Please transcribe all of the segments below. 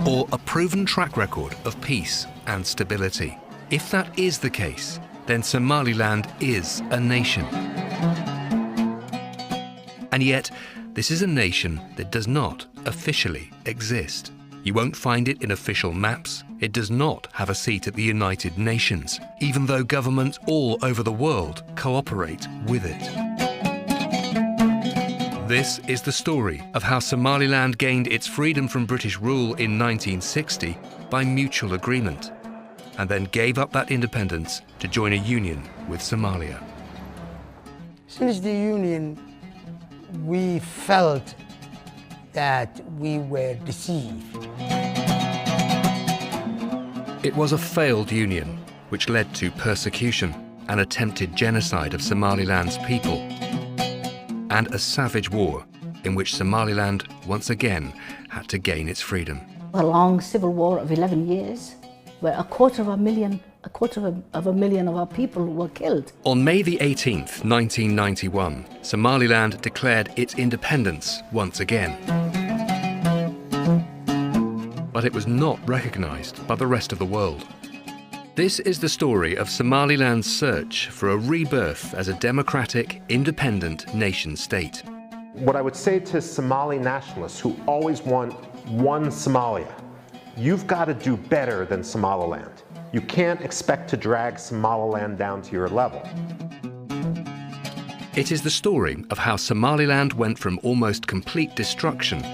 or a proven track record of peace and stability? If that is the case, then Somaliland is a nation. And yet, this is a nation that does not officially exist. You won't find it in official maps. It does not have a seat at the United Nations, even though governments all over the world cooperate with it. This is the story of how Somaliland gained its freedom from British rule in 1960 by mutual agreement, and then gave up that independence to join a union with Somalia. Since the union, we felt that we were deceived. It was a failed union, which led to persecution and attempted genocide of Somaliland's people, and a savage war in which Somaliland once again had to gain its freedom. A long civil war of 11 years, where a quarter of a million of our people were killed. On May the 18th, 1991, Somaliland declared its independence once again. But it was not recognized by the rest of the world. This is the story of Somaliland's search for a rebirth as a democratic, independent nation-state. What I would say to Somali nationalists who always want one Somalia, you've got to do better than Somaliland. You can't expect to drag Somaliland down to your level. It is the story of how Somaliland went from almost complete destruction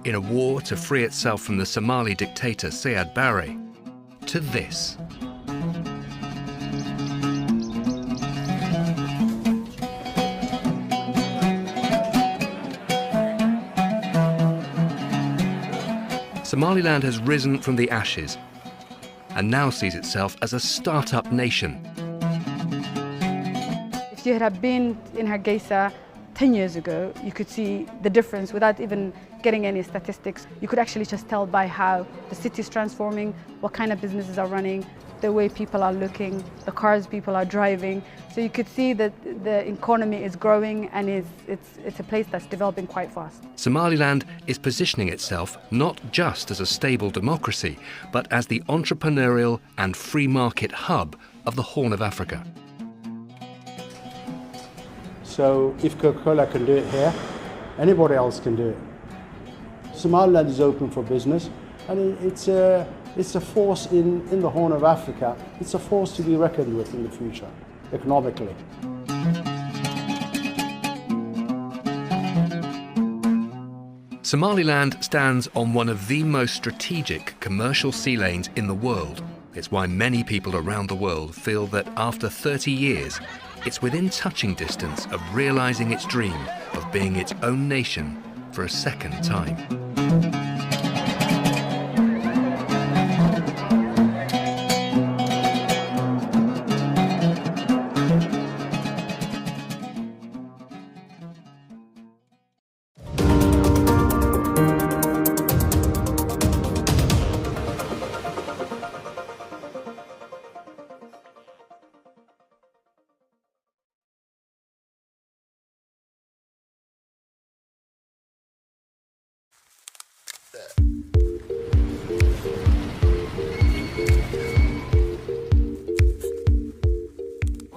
in a war to free itself from the Somali dictator Siad Barre to this. Somaliland has risen from the ashes and now sees itself as a start-up nation. If you had been in Hargeisa 10 years ago, you could see the difference without even getting any statistics. You could actually just tell by how the city is transforming, what kind of businesses are running, the way people are looking, the cars people are driving. So you could see that the economy is growing and it's a place that's developing quite fast. Somaliland is positioning itself not just as a stable democracy, but as the entrepreneurial and free market hub of the Horn of Africa. So if Coca-Cola can do it here, anybody else can do it. Somaliland is open for business, and it's a force in the Horn of Africa. It's a force to be reckoned with in the future, economically. Somaliland stands on one of the most strategic commercial sea lanes in the world. It's why many people around the world feel that after 30 years, it's within touching distance of realizing its dream of being its own nation for a second time.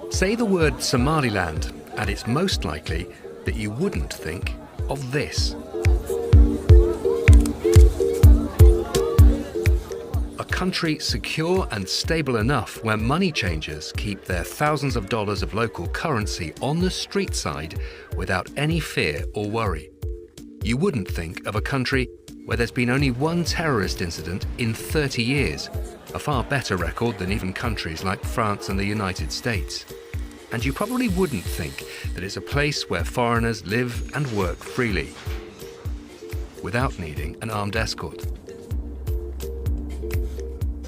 Say the word Somaliland, and it's most likely that you wouldn't think of this. A country secure and stable enough where money changers keep their thousands of dollars of local currency on the street side without any fear or worry. You wouldn't think of a country where there's been only one terrorist incident in 30 years, a far better record than even countries like France and the United States. And you probably wouldn't think that it's a place where foreigners live and work freely, without needing an armed escort.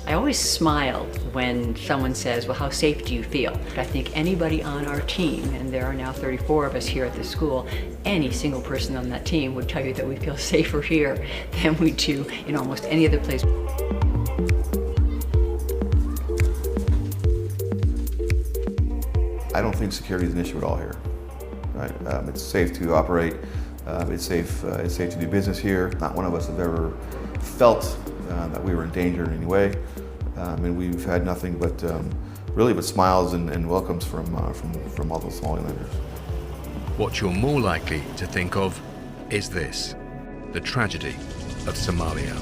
I always smile when someone says, well, how safe do you feel? But I think anybody on our team, and there are now 34 of us here at the school, any single person on that team would tell you that we feel safer here than we do in almost any other place. I don't think security is an issue at all here. Right? It's safe to operate It's safe to do business here. Not one of us have ever felt that we were in danger in any way. And we've had nothing but really but smiles and welcomes from all the Somalilanders. What you're more likely to think of is this: the tragedy of Somalia.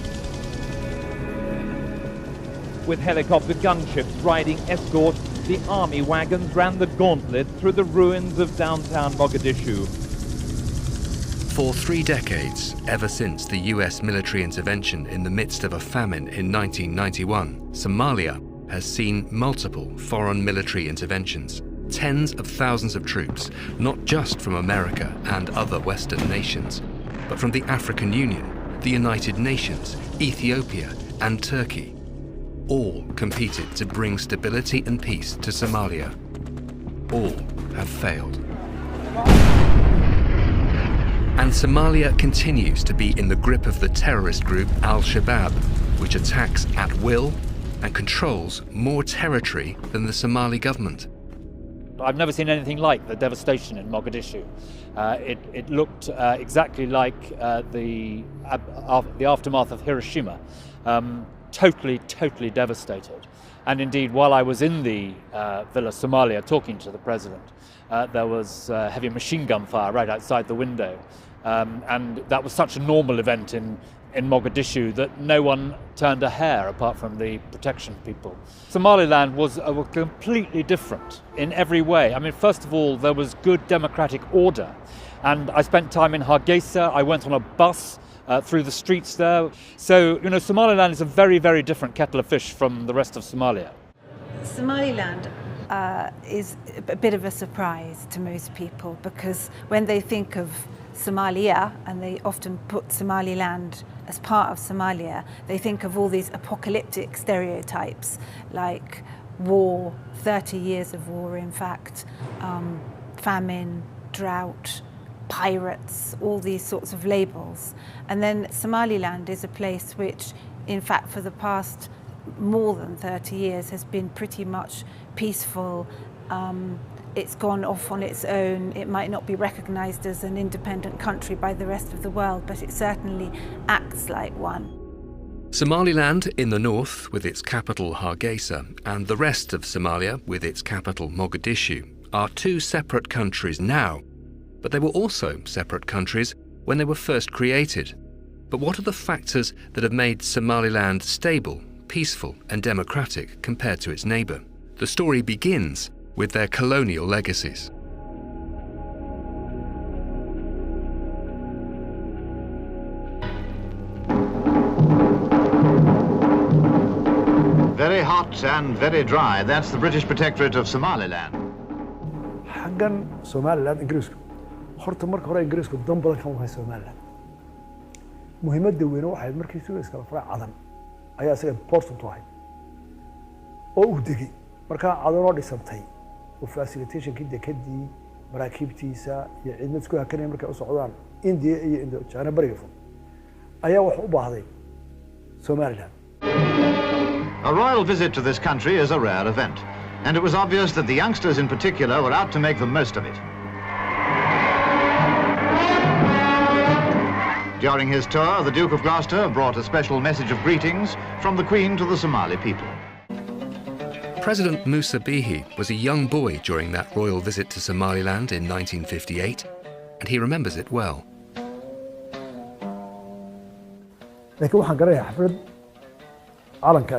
With helicopter gunships riding escort, the army wagons ran the gauntlet through the ruins of downtown Mogadishu. For 3 decades, ever since the US military intervention in the midst of a famine in 1991, Somalia has seen multiple foreign military interventions. Tens of thousands of troops, not just from America and other Western nations, but from the African Union, the United Nations, Ethiopia, and Turkey. All competed to bring stability and peace to Somalia. All have failed. And Somalia continues to be in the grip of the terrorist group Al-Shabaab, which attacks at will and controls more territory than the Somali government. I've never seen anything like the devastation in Mogadishu. It looked exactly like the aftermath of Hiroshima. Totally devastated. And indeed, while I was in the Villa Somalia talking to the president, there was heavy machine gun fire right outside the window. And that was such a normal event in Mogadishu that no one turned a hair apart from the protection people. Somaliland was completely different in every way. I mean, first of all, there was good democratic order. And I spent time in Hargeisa. I went on a bus through the streets there. So, you know, Somaliland is a very different kettle of fish from the rest of Somalia. Somaliland is a bit of a surprise to most people, because when they think of Somalia, and they often put Somaliland as part of Somalia, they think of all these apocalyptic stereotypes like war, 30 years of war in fact, famine, drought, pirates, all these sorts of labels. And then Somaliland is a place which, in fact, for the past more than 30 years has been pretty much peaceful. It's gone off on its own. It might not be recognized as an independent country by the rest of the world, but it certainly acts like one. Somaliland in the north, with its capital Hargeisa, and the rest of Somalia, with its capital Mogadishu, are 2 separate countries now. But they were also separate countries when they were first created. But what are the factors that have made Somaliland stable, peaceful, and democratic compared to its neighbour? The story begins with their colonial legacies. Very hot and very dry. That's the British Protectorate of Somaliland. حقا Somaliland إنجليزكو horta marka hore Ingiriisku dan badan kama hayso Somaliland. Muhiimadda weyn waxay markii Suez kala fara cadan ayaa isaga important u ahayd oo u degay marka cadan oo dhisantay oo facilitation-kii dekadii maraakiibtiisa iyo ciidamada hakanay markay u socdaan India iyo Indo-China bariga fog ayaa wax u baahday Somaliland. A royal visit to this country is a rare event, and it was obvious that the youngsters in particular were out to make the most of it. During his tour, the Duke of Gloucester brought a special message of greetings from the Queen to the Somali people. President Musa Bihi was a young boy during that royal visit to Somaliland in 1958, and he remembers it well. لكن waxaan garanayaa xaflad calanka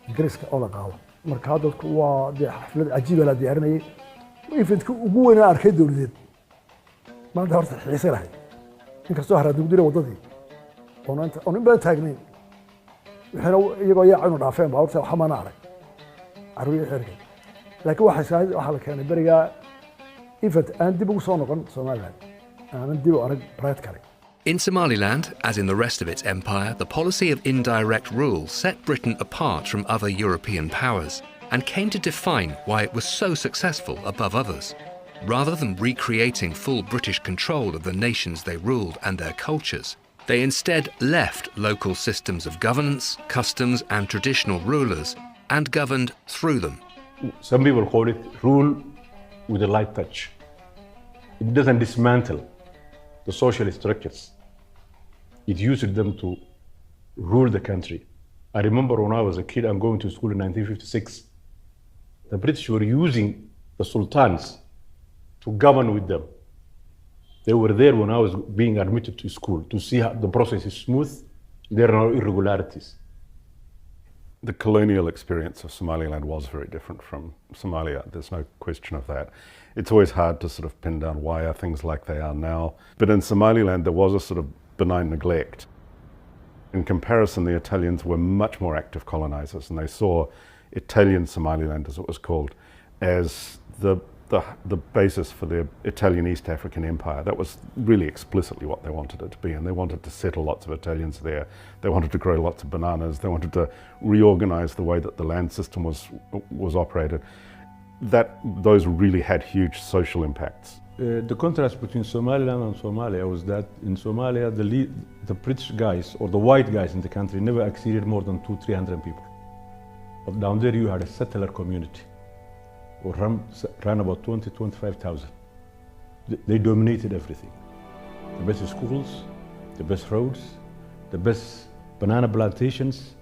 Ingiriiska oo la qaado marka dadku waa xaflad cajiib la diyaarinayay eventku ugu weyn aan arkay dawladeed maanta horta xiiso lahayd inkastoo haraad ugu diray wadadii oo in baan taagnayn waxaana iyagoo yaa cunu dhaafeen baa horta waxa maana arag caruur xirkay laakiin waxa la keenay bariga event aan dib ugu soo noqon Somaliland aan dib u arag bright kale. In Somaliland, as in the rest of its empire, the policy of indirect rule set Britain apart from other European powers and came to define why it was so successful above others. Rather than recreating full British control of the nations they ruled and their cultures, they instead left local systems of governance, customs and traditional rulers and governed through them. Some people call it rule with a light touch. It doesn't dismantle the social structures. It used them to rule the country. I remember when I was a kid and going to school in 1956, the British were using the sultans to govern with them. They were there when I was being admitted to school to see how the process is smooth, there are no irregularities. The colonial experience of Somaliland was very different from Somalia. There's no question of that. It's always hard to sort of pin down why are things like they are now. But in Somaliland, there was a sort of benign neglect. In comparison, the Italians were much more active colonizers, and they saw Italian Somaliland, as it was called, as the basis for the Italian East African Empire. That was really explicitly what they wanted it to be, and they wanted to settle lots of Italians there. They wanted to grow lots of bananas. They wanted to reorganize the way that the land system was operated. Those really had huge social impacts. The contrast between Somaliland and Somalia was that in Somalia, the British guys, or the white guys in the country, never exceeded more than 200-300 people. But down there you had a settler community, who ran about 20,000-25,000. They dominated everything. The best schools, the best roads, the best banana plantations,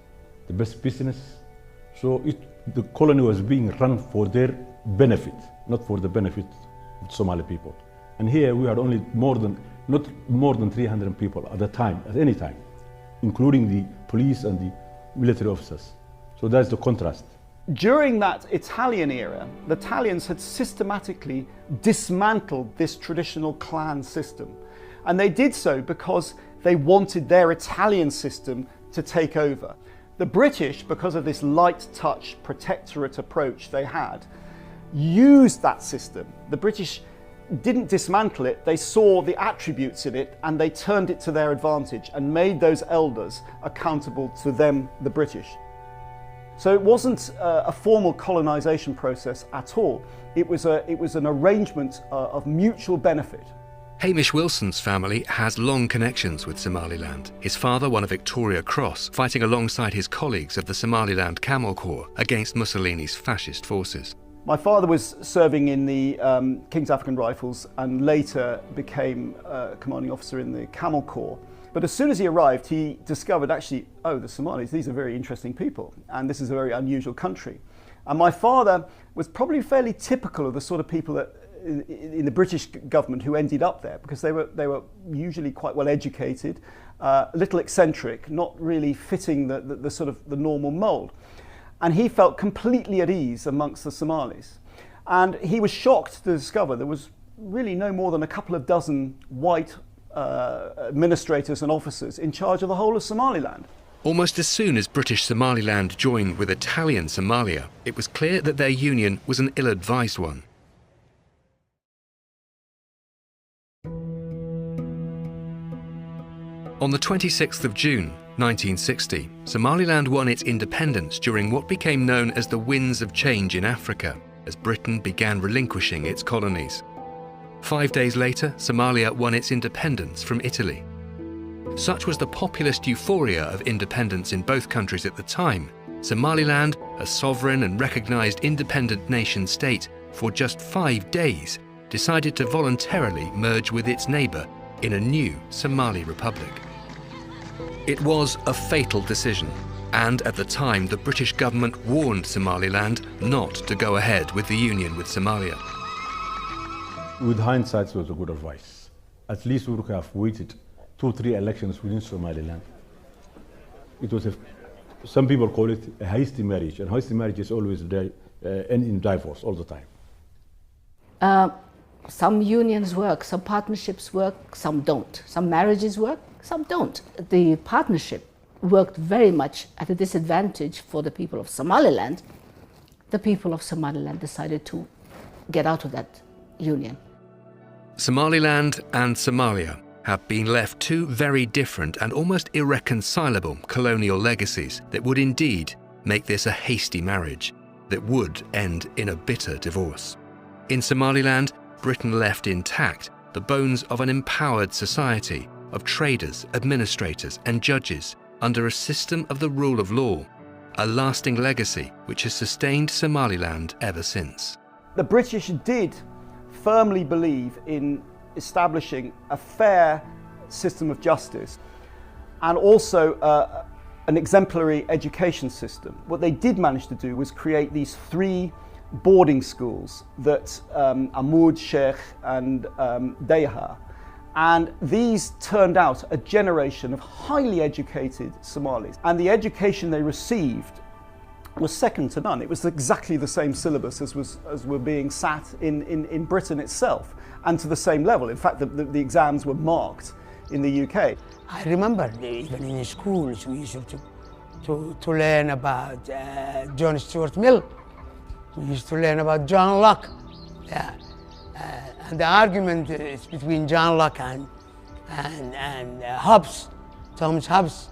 the best business. So the colony was being run for their benefit, not for the benefit of Somali people. And here we had only not more than 300 people at any time, including the police and the military officers. So that's the contrast. During that Italian era, the Italians had systematically dismantled this traditional clan system. And they did so because they wanted their Italian system to take over. The British, because of this light touch protectorate approach they had, used that system. The British didn't dismantle it, they saw the attributes in it and they turned it to their advantage and made those elders accountable to them, the British. So it wasn't a formal colonization process at all. It was an arrangement of mutual benefit. Hamish Wilson's family has long connections with Somaliland. His father won a Victoria Cross, fighting alongside his colleagues of the Somaliland Camel Corps against Mussolini's fascist forces. My father was serving in the King's African Rifles and later became commanding officer in the Camel Corps. But as soon as he arrived, he discovered actually, oh, the Somalis, these are very interesting people, and this is a very unusual country. And my father was probably fairly typical of the sort of people that in the British government who ended up there, because they were usually quite well educated, a little eccentric, not really fitting the sort of the normal mould. And he felt completely at ease amongst the Somalis. And he was shocked to discover there was really no more than a couple of dozen white administrators and officers in charge of the whole of Somaliland. Almost as soon as British Somaliland joined with Italian Somalia, it was clear that their union was an ill-advised one. On the 26th of June, 1960, Somaliland won its independence during what became known as the Winds of Change in Africa, as Britain began relinquishing its colonies. 5 days later, Somalia won its independence from Italy. Such was the populist euphoria of independence in both countries at the time, Somaliland, a sovereign and recognized independent nation-state, for just 5 days, decided to voluntarily merge with its neighbor in a new Somali republic. It was a fatal decision, and at the time the British government warned Somaliland not to go ahead with the union with Somalia. With hindsight, it was a good advice. At least we would have waited 2-3 elections within Somaliland. It was some people call it a hasty marriage, and hasty marriage is always end in divorce all the time. Some unions work, some partnerships work, some don't. Some marriages work, some don't. The partnership worked very much at a disadvantage for the people of Somaliland. The people of Somaliland decided to get out of that union. Somaliland and Somalia have been left two very different and almost irreconcilable colonial legacies that would indeed make this a hasty marriage that would end in a bitter divorce. In Somaliland, Britain left intact the bones of an empowered society of traders, administrators and judges under a system of the rule of law, a lasting legacy which has sustained Somaliland ever since. The British did firmly believe in establishing a fair system of justice and also an exemplary education system. What they did manage to do was create these 3 boarding schools that Amoud, Sheikh and Deha. And these turned out a generation of highly educated Somalis. And the education they received was second to none. It was exactly the same syllabus as were being sat in Britain itself, and to the same level. In fact, the exams were marked in the UK. I remember even in schools we used to learn about John Stuart Mill. We used to learn about John Locke. Yeah. And the argument is between John Locke and Hobbes, Thomas Hobbes,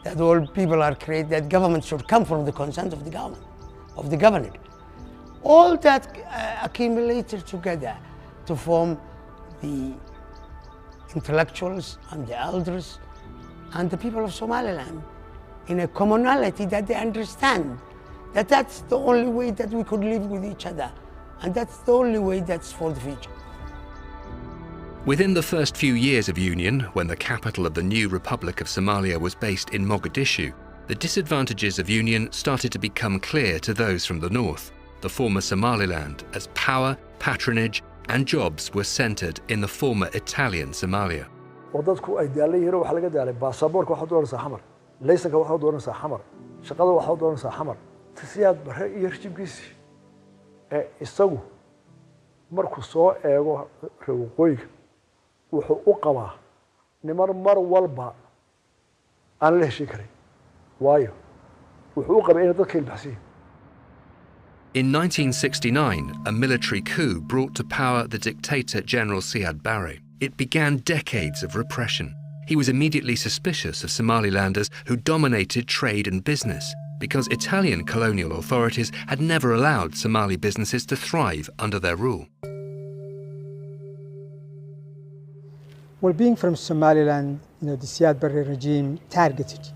that all people are created, that government should come from the consent of the governed. All that accumulated together to form the intellectuals and the elders and the people of Somaliland in a commonality that they understand that that's the only way that we could live with each other, and that's the only way that's for the future. Within the first few years of union, when the capital of the new Republic of Somalia was based in Mogadishu, the disadvantages of union started to become clear to those from the north, the former Somaliland, as power, patronage and jobs were centered in the former Italian Somalia. wadadku ay daalayeen waxa laga daalay baasaboorka waxa doonaysa xamar laysanka waxa doonaysa xamar shaqada waxa doonaysa xamar tisiyaad bare iyo rajibkiisi isagu markuu soo eego reewqooyiga wuxuu u qabaa nimar mar walba aan la heshiin karin waayo wuxuu u qabaa in dadka ilbaxsiin. In 1969, a military coup brought to power the dictator General Siad Barre. It began decades of repression. He was immediately suspicious of Somalilanders who dominated trade and business, because Italian colonial authorities had never allowed Somali businesses to thrive under their rule. Well, being from Somaliland, the Siad Barre regime targeted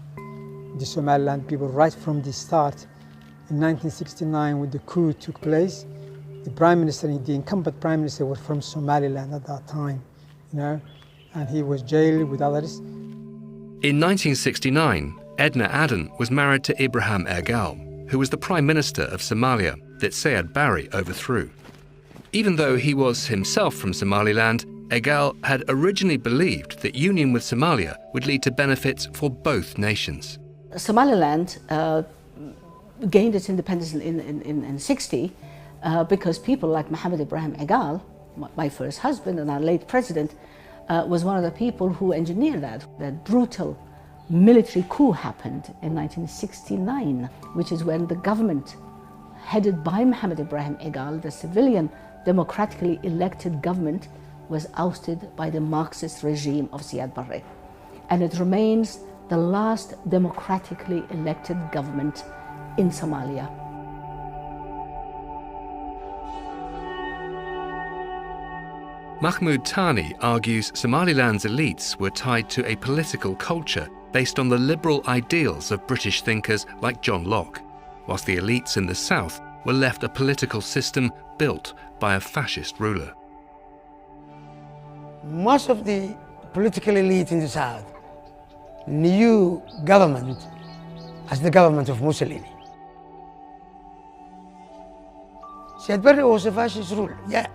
the Somaliland people right from the start. In 1969, when the coup took place, the prime minister, the incumbent prime minister, was from Somaliland at that time, and he was jailed with others. In 1969, Edna Aden was married to Ibrahim Ergal, who was the prime minister of Somalia that Siad Barre overthrew. Even though he was himself from Somaliland, Ergal had originally believed that union with Somalia would lead to benefits for both nations. Somaliland gained its independence in 60 because people like Mohammed Ibrahim Ergal, my first husband and our late president, was one of the people who engineered that. That brutal military coup happened in 1969, which is when the government headed by Mohammed Ibrahim Ergal, the civilian democratically elected government, was ousted by the Marxist regime of Siad Barre. And it remains the last democratically elected government in Somalia. Mahmoud Tani argues Somaliland's elites were tied to a political culture based on the liberal ideals of British thinkers like John Locke, whilst the elites in the south were left a political system built by a fascist ruler. Most of the political elite in the south knew government as the government of Mussolini. Siad Barre was a fascist ruler, yeah.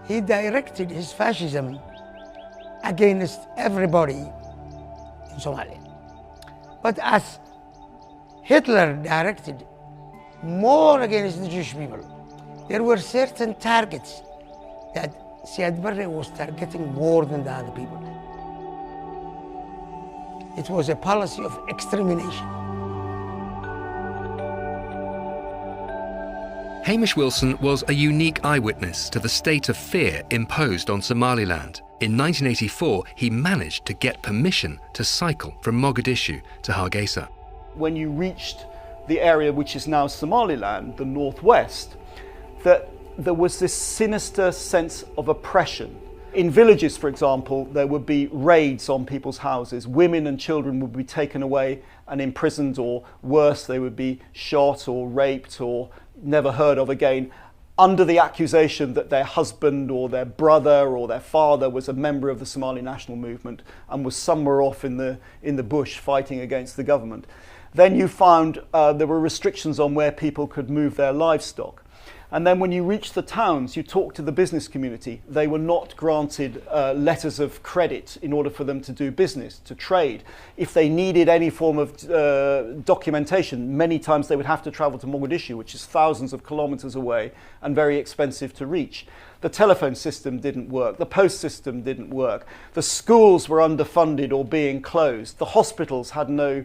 He directed his fascism against everybody in Somalia. But as Hitler directed more against the Jewish people, there were certain targets that Siad Barre was targeting more than the other people. It was a policy of extermination. Hamish Wilson was a unique eyewitness to the state of fear imposed on Somaliland. In 1984, he managed to get permission to cycle from Mogadishu to Hargeisa. When you reached the area which is now Somaliland, the northwest, that there was this sinister sense of oppression. In villages, for example, there would be raids on people's houses. Women and children would be taken away and imprisoned, or worse, they would be shot or raped or never heard of again. under the accusation that their husband or their brother or their father was a member of the Somali national movement and was somewhere off in the bush fighting against the government. Then you found there were restrictions on where people could move their livestock. And then when you reached the towns, you talked to the business community. They were not granted letters of credit in order for them to do business, to trade. If they needed any form of documentation, many times they would have to travel to Mogadishu, which is thousands of kilometers away and very expensive to reach. The telephone system didn't work. The post system didn't work. The schools were underfunded or being closed. The hospitals had no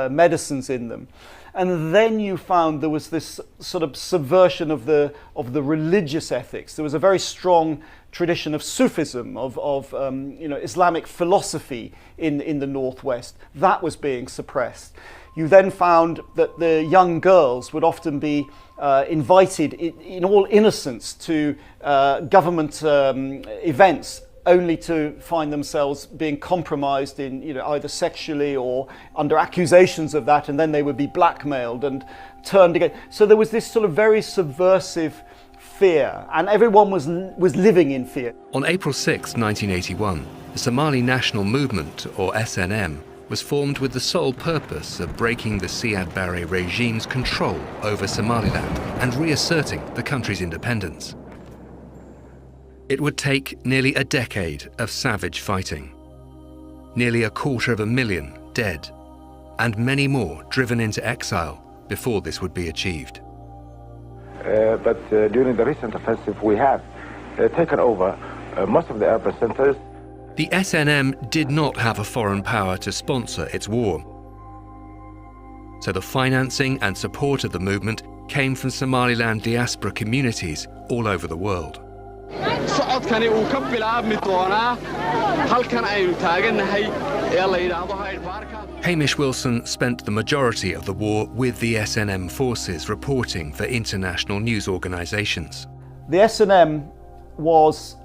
medicines in them. And then you found there was this sort of subversion of the religious ethics. There was a very strong tradition of Sufism, of Islamic philosophy in the Northwest. That was being suppressed. You then found that the young girls would often be invited in all innocence to government events, only to find themselves being compromised in, either sexually or under accusations of that, and then they would be blackmailed and turned against. So there was this sort of very subversive fear, and everyone was living in fear. On April 6, 1981, the Somali National Movement, or SNM, was formed with the sole purpose of breaking the Siad Barre regime's control over Somaliland and reasserting the country's independence. It would take nearly a decade of savage fighting, nearly 250,000 dead, and many more driven into exile before this would be achieved. But during the recent offensive, we have taken over most of the urban centers. The SNM did not have a foreign power to sponsor its war, so the financing and support of the movement came from Somaliland diaspora communities all over the world. Hamish Wilson spent the majority of the war with the SNM forces reporting for international news organisations. The SNM was,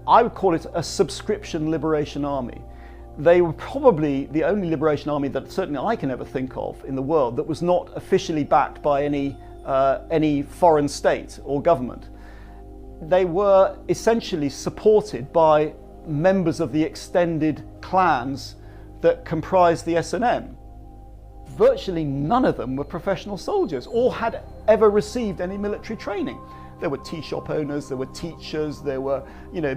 I would call it, a subscription liberation army. They were probably the only liberation army that certainly I can ever think of in the world that was not officially backed by any foreign state or government. They were essentially supported by members of the extended clans that comprised the SNM. Virtually none of them were professional soldiers or had ever received any military training. There were tea shop owners, there were teachers, there were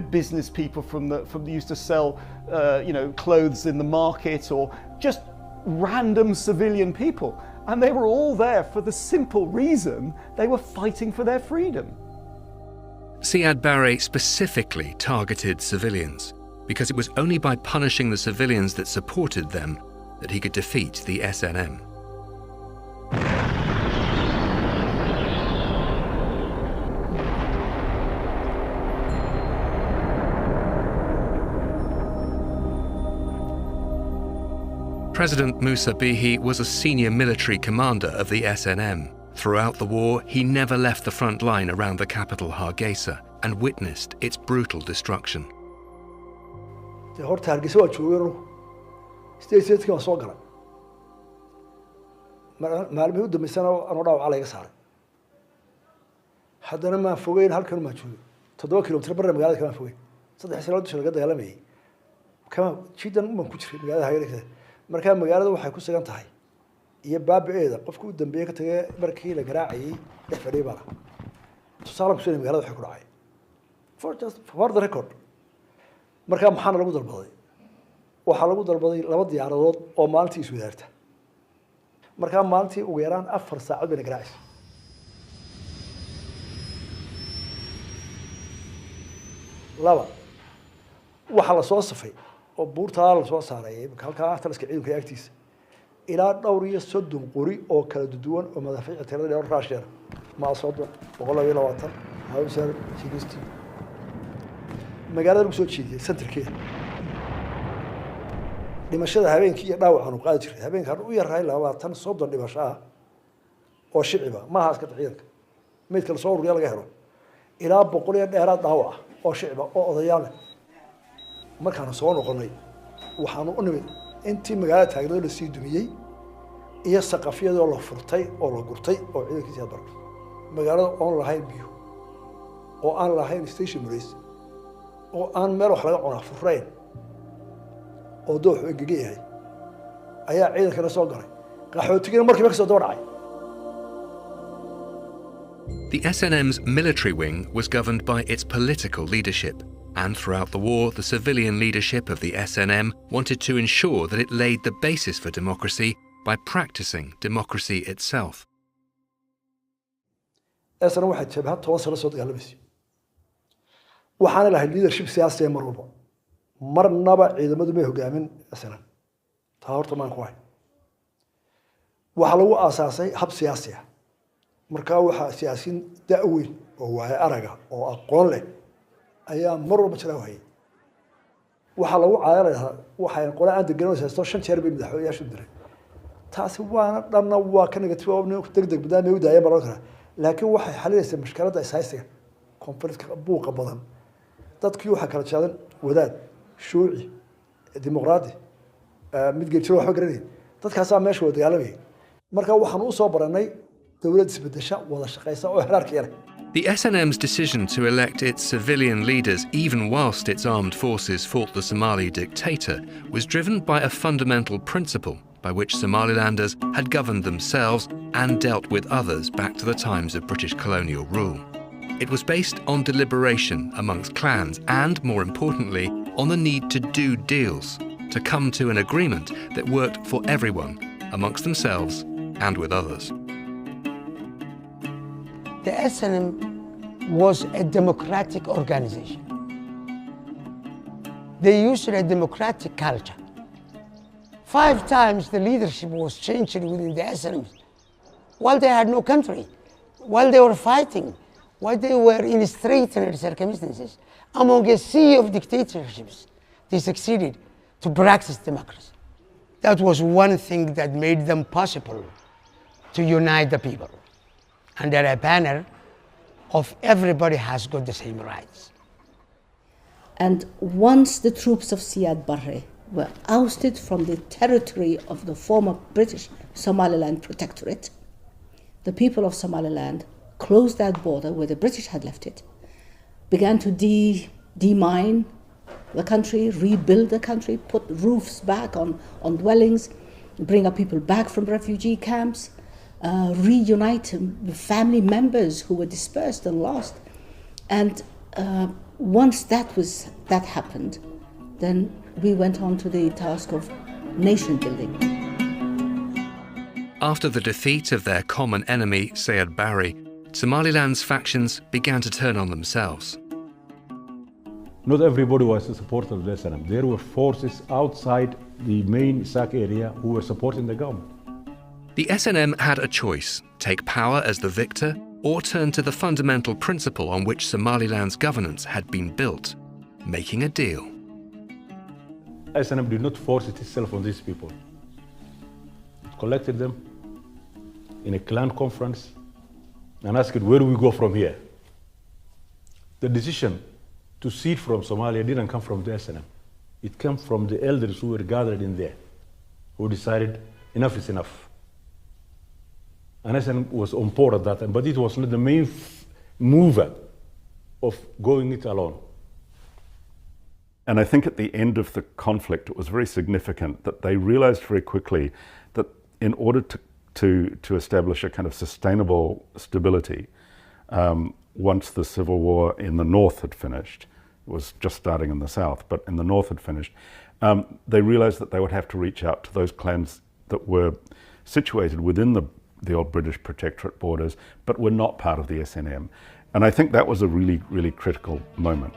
business people from the used to sell clothes in the market, or just random civilian people, and they were all there for the simple reason they were fighting for their freedom. Siad Barre specifically targeted civilians because it was only by punishing the civilians that supported them that he could defeat the SNM. President Musa Bihi was a senior military commander of the SNM. Throughout the war, he never left the front line around the capital Hargeisa and witnessed its brutal destruction. horta Hargeysa waa joogeen stateski waan soo galay maalmihii u dambeysana anoo dhaawaca laga saaray haddana maan fogeyn halkan maa joogay 7 kilomitir barre magaalada kama fogeyn 3 sano dusha laga dagaalamayay kama jiidan uman ku jiray magaalada Hargeysa markaa magaalada waxay ku sugan tahay iyo baabaeeda qofku u dambeeyay ka tagay markii la garaacayay dhex fadhiy baa tusaale ku soo magaalada waxay ku dhacay for the record markaa maxaana lagu dalbaday waxaa lagu dalbaday 2 diyaaradood oo maalintii isu wadaarta markaa maalintii ugu yaraan 4 saacadood bay garaacay laba waxa la soo safay oo buurtaa la soo saaray halka taliska ciidanka agtiisa ilaa dhowr iyo 30 qori oo kala duwan oo madafiic tirada dheer raasheer ma soo 120 hawsar 60 magaalada lagu soo jeediyay centerkeeda dhimashada habeenkii iyo dhaawacan u qaadi jiray habeenkan u yarahay 20 dhimasho ah oo shiciba ma haas ka ciidanka meedka la soo ururiya laga helo ilaa 100 iyo dheeraad dhaawac oo shiciba oo odayaal markaan soo noqonay waxaan u nimid intii magaalada taagnayd la sii dumiyay iyo saqafiyada la furtay oo la gurtay oo ciidankiisa bar magaalada on lahayn biyo oo aan lahayn stationaries oo aan meel wax laga cunaa furayn oo dooxu engega yahay ayaa ciidankana soo galay qaxootigina markiiba ka soo daba dhacay. The SNM's military wing was governed by its political leadership, and throughout the war, the civilian leadership of the SNM wanted to ensure that it laid the basis for democracy by practicing democracy itself. SNM waxay jabhad 10 sano soo dagaalamaysa. waxaana lahayd leadership siyaasi mar walba. marnaba ciidamadu may hogaamin SNM. taa horta maan ku hay. waxaa lagu aasaasay hab siyaasi ah. markaa waxaa siyaasiin da'weyn oo waaye araga oo aqoon leh ayaa mar walba jira waayay. waxaa lagu caayarayaa waxay qole aan deganayso 5 jeer bay madaxweynayaashu diray. taasi waana dhanna waa ka negative oo degdeg badana u daayay marar kale. laakiin waxay xalinaysaa mushkiladda isaysiga conflict-ka buuqa badan. dadkii waxa kala jaadan wadaad shuuci dimuqraadi mid geejiro waxba garanay. dadkaasaa meesha wada dagaalamay. marka waxaan u soo baranay dawlad isbedesha wada shaqeysa oo xeerarka yar. The SNM's decision to elect its civilian leaders even whilst its armed forces fought the Somali dictator was driven by a fundamental principle by which Somalilanders had governed themselves and dealt with others back to the times of British colonial rule. It was based on deliberation amongst clans and, more importantly, on the need to do deals, to come to an agreement that worked for everyone, amongst themselves and with others. The SNM was a democratic organization. They used a democratic culture. 5 times the leadership was changed within the SNM while they had no country, while they were fighting, while they were in straitened circumstances. Among a sea of dictatorships, they succeeded to practice democracy. That was one thing that made them possible to unite the people under a banner of everybody has got the same rights. And once the troops of Siad Barre were ousted from the territory of the former British Somaliland Protectorate, the people of Somaliland closed that border where the British had left it, began to demine the country, rebuild the country, put roofs back on dwellings, bring up people back from refugee camps, reunite family members who were dispersed and lost. And once that happened, then we went on to the task of nation building. After the defeat of their common enemy, Siad Barre, Somaliland's factions began to turn on themselves. Not everybody was a supporter of the SNM. There were forces outside the main SAC area who were supporting the government. The SNM had a choice: take power as the victor or turn to the fundamental principle on which Somaliland's governance had been built, making a deal. SNM did not force itself on these people. It collected them in a clan conference and asked, where do we go from here? The decision to cede from Somalia didn't come from the SNM. It came from the elders who were gathered in there, who decided enough is enough. And SNM was on board at that time, but it was not the main mover of going it alone. And I think at the end of the conflict, it was very significant that they realized very quickly that in order to establish a kind of sustainable stability, once the civil war in the north had finished, it was just starting in the south, but in the north had finished, they realized that they would have to reach out to those clans that were situated within the old British protectorate borders, but were not part of the SNM. And I think that was a really, really critical moment.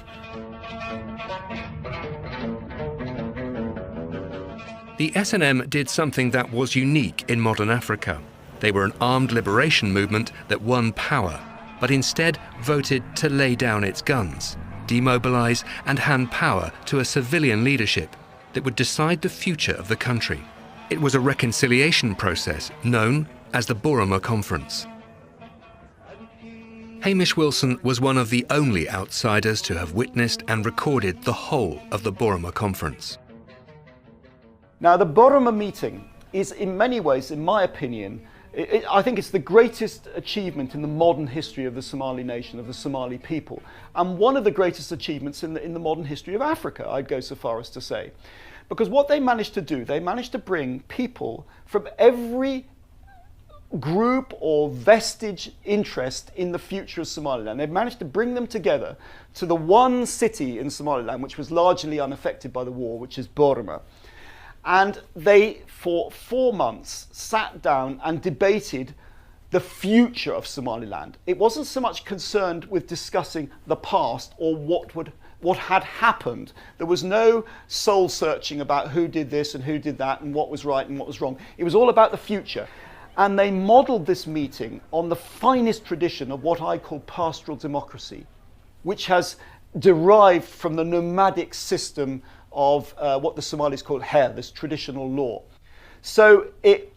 The SNM did something that was unique in modern Africa. They were an armed liberation movement that won power, but instead voted to lay down its guns, demobilize and hand power to a civilian leadership that would decide the future of the country. It was a reconciliation process known as the Boroma Conference. Hamish Wilson was one of the only outsiders to have witnessed and recorded the whole of the Boroma Conference. Now, the Boroma meeting is in many ways, in my opinion, I think it's the greatest achievement in the modern history of the Somali nation, of the Somali people, and one of the greatest achievements in the modern history of Africa, I'd go so far as to say. Because what they managed to do, they managed to bring people from every group or vestige interest in the future of Somaliland. They managed to bring them together to the one city in Somaliland which was largely unaffected by the war, which is Boroma. And they, for 4 months, sat down and debated the future of Somaliland. It wasn't so much concerned with discussing the past or what had happened. There was no soul searching about who did this and who did that and what was right and what was wrong. It was all about the future. And they modelled this meeting on the finest tradition of what I call pastoral democracy, which has derived from the nomadic system of what the Somalis call her, this traditional law. So it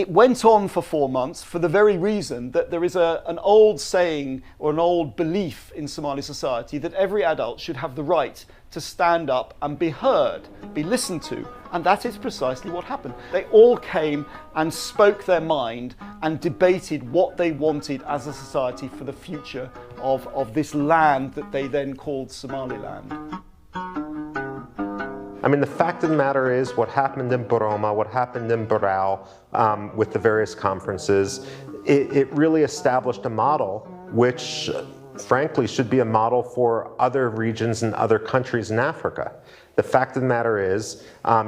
went on for 4 months for the very reason that there is an old saying or an old belief in Somali society that every adult should have the right to stand up and be heard, be listened to. And that is precisely what happened. They all came and spoke their mind and debated what they wanted as a society for the future of this land that they then called Somaliland. I mean, the fact of the matter is what happened in Boroma, what happened in Barao with the various conferences, it really established a model which, frankly, should be a model for other regions and other countries in Africa. The fact of the matter is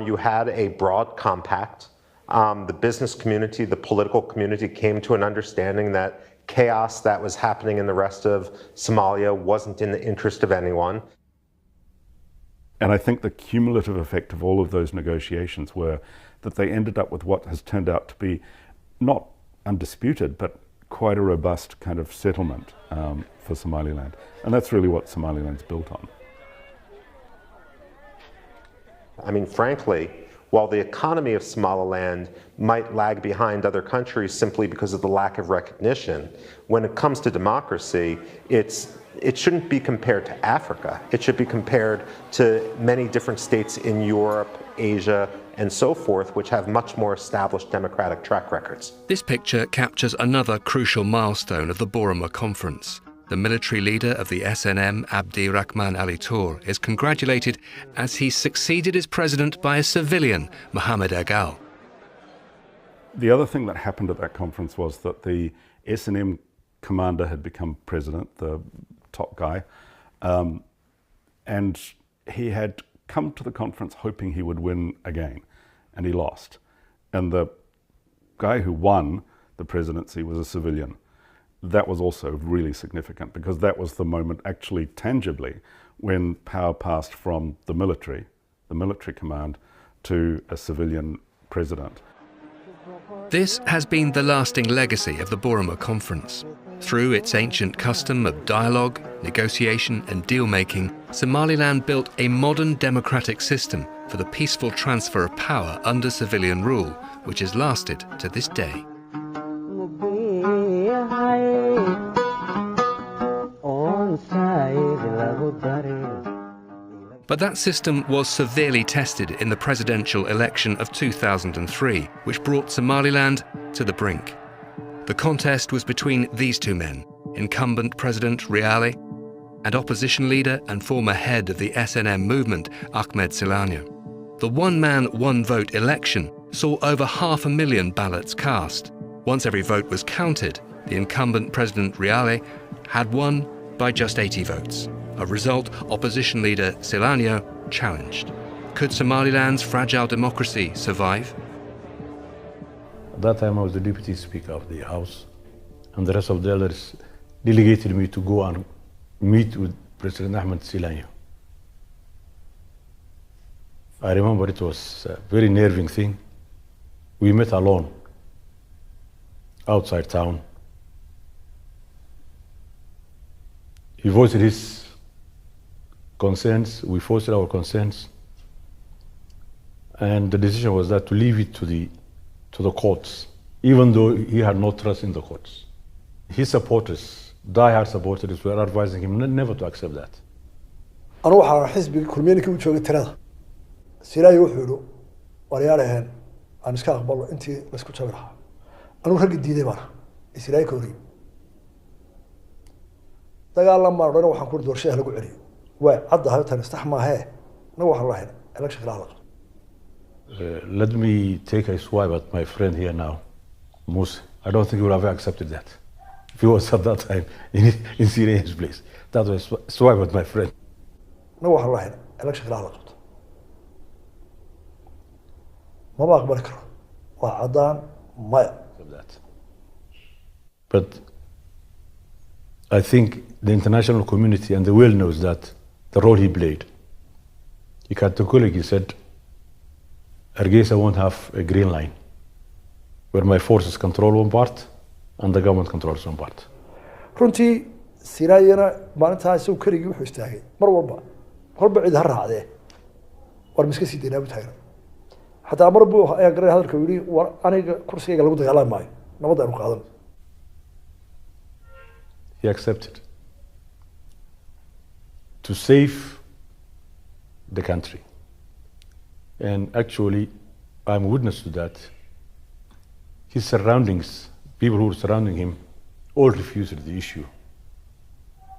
you had a broad compact. The business community, the political community came to an understanding that chaos that was happening in the rest of Somalia wasn't in the interest of anyone. And I think the cumulative effect of all of those negotiations were that they ended up with what has turned out to be not undisputed, but quite a robust kind of settlement for Somaliland. And that's really what Somaliland's built on. I mean, frankly, while the economy of Somaliland might lag behind other countries simply because of the lack of recognition, when it comes to democracy, it shouldn't be compared to Africa. It should be compared to many different states in Europe, Asia, and so forth, which have much more established democratic track records. This picture captures another crucial milestone of the Boroma Conference. The military leader of the SNM, Abdi Rahman Ali Tour, is congratulated as he succeeded as president by a civilian, Mohamed Egal. The other thing that happened at that conference was that the SNM commander had become president, the top guy, and he had come to the conference hoping he would win again, and he lost. And the guy who won the presidency was a civilian. That was also really significant because that was the moment actually tangibly when power passed from the military command, to a civilian president. This has been the lasting legacy of the Boroma Conference. Through its ancient custom of dialogue, negotiation and deal-making, Somaliland built a modern democratic system for the peaceful transfer of power under civilian rule, which has lasted to this day. But that system was severely tested in the presidential election of 2003, which brought Somaliland to the brink. The contest was between these two men, incumbent President Riale and opposition leader and former head of the SNM movement, Ahmed Silanya. The one-man, one-vote election saw over 500,000 ballots cast. Once every vote was counted, the incumbent President Riale had won by just 80 votes, a result opposition leader Silanya challenged. Could Somaliland's fragile democracy survive? At that time I was the deputy speaker of the House, and the rest of the elders delegated me to go and meet with President Ahmed Silanya. I remember it was a very nerving thing. We met alone outside town. He voiced his concerns, we voiced our concerns, and the decision was that to leave it to the courts, even though he had no trust in the courts. His supporters, die-hard supporters, were advising him never to accept that. أنا waxaa xisbiga kulmeenkii u joogay tirada Silaayo wuxuu yiri wariyaalaheen aan iska aqbalo intii la isku jabiraha أنا رجل ديدي مرة إسرائيل كوري دجال لما رأينا وحنقول دور شيء هلقوا عليه وعض هاي تنستحمى هاي نوح الله هنا لك شغل على Let me take a swipe at my friend here now, Musa. I don't think he would have accepted that if he was at that time in Syria's place. That was a swipe at my friend. نوح الله هنا لك شغل على ما بقبل كره وعضان ما. But I think the international community and the world knows that the role he played. He categorically said, Hargeisa won't have a green line where my forces control one part and the government controls one part. runtii siraayana maalintaa isagu keligii wuxuu istaagay mar walba kolba cid ha raacdee war miska sii daynaa buu taagna xataa mar buu ayaan garay hadalka yidhi war aniga kursigayga lagu dagaalami maayo nabadda aanu qaadan. He accepted to save the country. And actually, I'm a witness to that. His surroundings, people who were surrounding him, all refused the issue.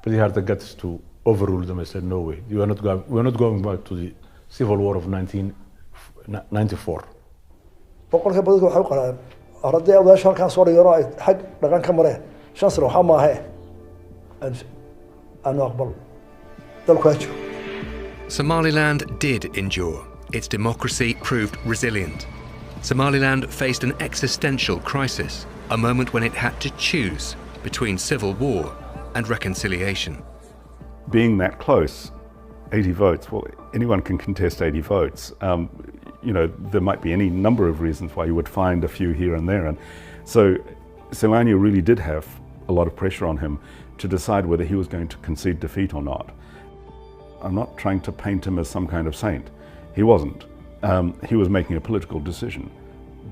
But he had the guts to overrule them and said, no way, we're not going back to the civil war of 1994. boqolka badalka waxay u qaraan arday odayaasha halkaan soo dhigano ay xag dhaqan ka mareen shan sano waxaa maahe aanu aqbal dalku ha jiro. Somaliland did endure. Its democracy proved resilient. Somaliland faced an existential crisis, a moment when it had to choose between civil war and reconciliation. Being that close, 80 votes, well, anyone can contest 80 votes. You know, there might be any number of reasons why you would find a few here and there. And so Selania really did have a lot of pressure on him to decide whether he was going to concede defeat or not. I'm not trying to paint him as some kind of saint. He wasn't. He was making a political decision.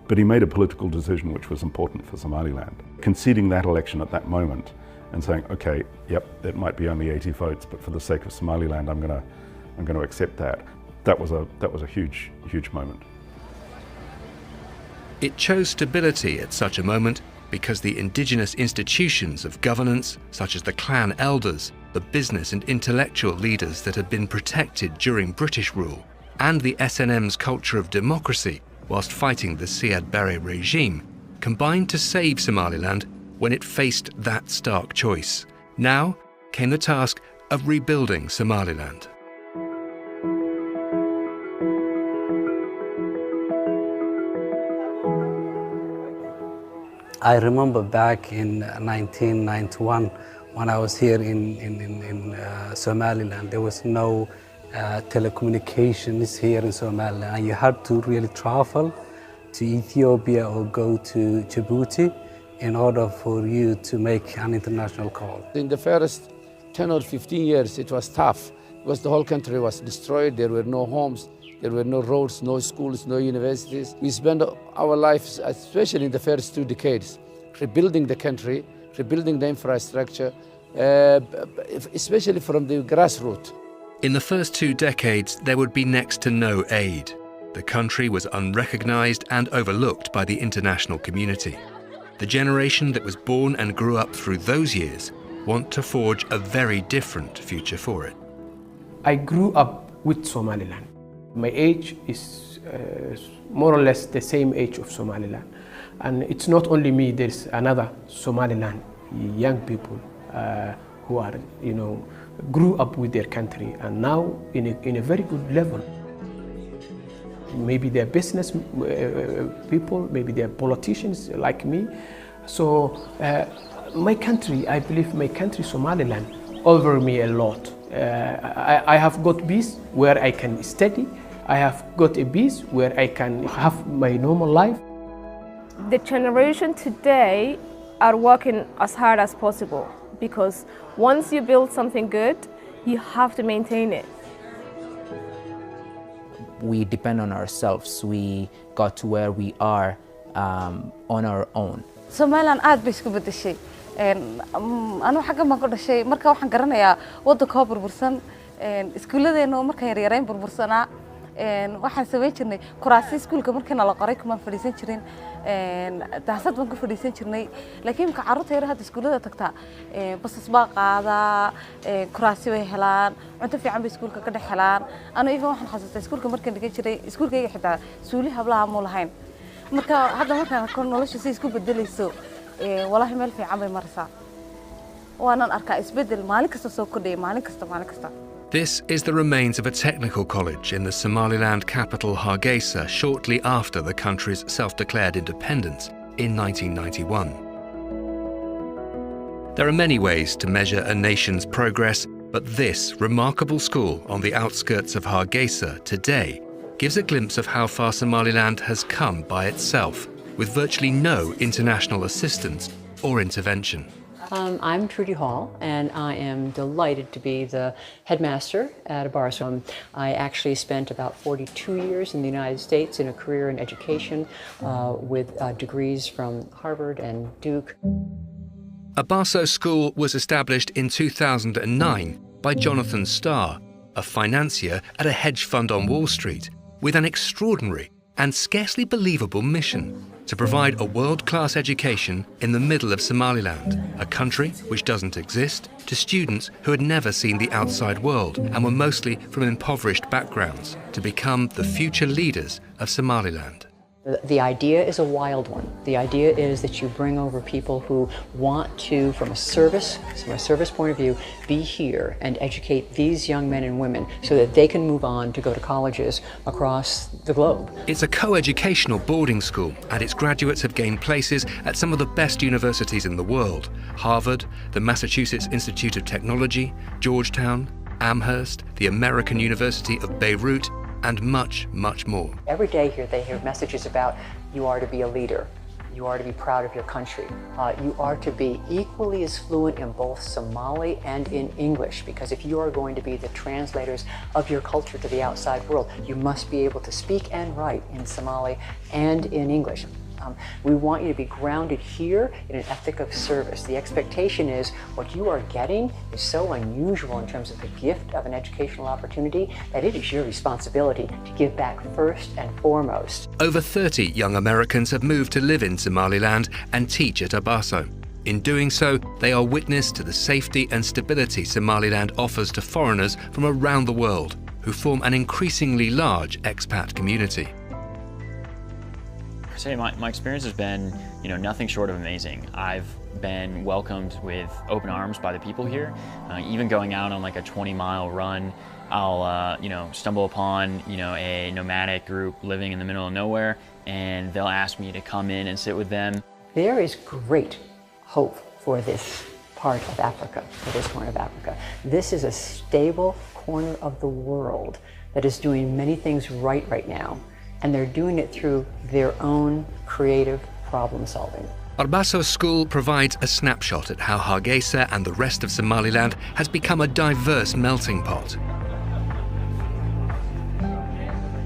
But he made a political decision which was important for Somaliland. Conceding that election at that moment and saying, okay, yep, it might be only 80 votes, but for the sake of Somaliland, I'm going to accept that. That was a huge moment. It chose stability at such a moment because the indigenous institutions of governance, such as the clan elders, the business and intellectual leaders that had been protected during British rule, and the SNM's culture of democracy whilst fighting the Siad Barre regime, combined to save Somaliland when it faced that stark choice. Now came the task of rebuilding Somaliland. I remember back in 1991 when I was here in Somaliland, there was no telecommunications here in Somaliland, and you had to really travel to Ethiopia or go to Djibouti in order for you to make an international call. In the first 10 or 15 years, it was tough because the whole country was destroyed. There were no homes, there were no roads, no schools, no universities. We spent our lives, especially in the first 2 decades, rebuilding the country, rebuilding the infrastructure, especially from the grassroots. In the first 2 decades, there would be next to no aid. The country was unrecognized and overlooked by the international community. The generation that was born and grew up through those years want to forge a very different future for it. I grew up with Somaliland. My age is more or less the same age of Somaliland. And it's not only me, there's another Somaliland, young people who are, grew up with their country and now in a very good level. Maybe they're business people, maybe they're politicians like me. So my country, I believe my country, Somaliland, offered me a lot. I have got peace where I can study. I have got a peace where I can have my normal life. The generation today are working as hard as possible because once you build something good, you have to maintain it. We depend on ourselves. We got to where we are on our own. Somaliland aad bay isku bedeshay. Anu xagga ma ka dhashay marka waxaan garanayaa wadanka burbursan iskuuladeena marka yar yareen burbursanaa waxaan samayn jirnay kuraasi iskuulka markii la qoray kuma fadhiisan jirin daasad baan ku fadhiisan jirnay laakiin marka carruurta yar hadda iskuulada tagtaa basas baa qaadaa kuraasi bay helaan cunto fiican bay iskuulka ka dhex helaan anu even waxaan xasuustaa iskuulka markaan dhigan jiray iskuulkayga xitaa suuli hablaha muu lahayn marka hadda markaan arko nolosha si isku bedelayso walaahi meel fiican bay maraysaa waanan arkaa isbedel maalin kasta soo kordhaya maalin kasta. This is the remains of a technical college in the Somaliland capital Hargeisa shortly after the country's self-declared independence in 1991. There are many ways to measure a nation's progress, but this remarkable school on the outskirts of Hargeisa today gives a glimpse of how far Somaliland has come by itself, with virtually no international assistance or intervention. I'm Trudy Hall, and I am delighted to be the headmaster at Abarso. I actually spent about 42 years in the United States in a career in education with degrees from Harvard and Duke. Abarso School was established in 2009 by Jonathan Starr, a financier at a hedge fund on Wall Street, with an extraordinary and scarcely believable mission: to provide a world-class education in the middle of Somaliland, a country which doesn't exist, to students who had never seen the outside world and were mostly from impoverished backgrounds, to become the future leaders of Somaliland. The idea is a wild one. The idea is that you bring over people who want to, from a service point of view, be here and educate these young men and women so that they can move on to go to colleges across the globe. It's a co-educational boarding school, and its graduates have gained places at some of the best universities in the world: Harvard, the Massachusetts Institute of Technology, Georgetown, Amherst, the American University of Beirut, and much, much more. Every day here they hear messages about you are to be a leader, you are to be proud of your country, you are to be equally as fluent in both Somali and in English, because if you are going to be the translators of your culture to the outside world, you must be able to speak and write in Somali and in English. We want you to be grounded here in an ethic of service. The expectation is what you are getting is so unusual in terms of the gift of an educational opportunity that it is your responsibility to give back first and foremost. Over 30 young Americans have moved to live in Somaliland and teach at Abarso. In doing so, they are witness to the safety and stability Somaliland offers to foreigners from around the world, who form an increasingly large expat community. I'd say my experience has been, nothing short of amazing. I've been welcomed with open arms by the people here. Even going out on like a 20-mile run, I'll, stumble upon, a nomadic group living in the middle of nowhere, and they'll ask me to come in and sit with them. There is great hope for this part of Africa, for this corner of Africa. This is a stable corner of the world that is doing many things right now. And they're doing it through their own creative problem solving. Abarso School provides a snapshot at how Hargeisa and the rest of Somaliland has become a diverse melting pot.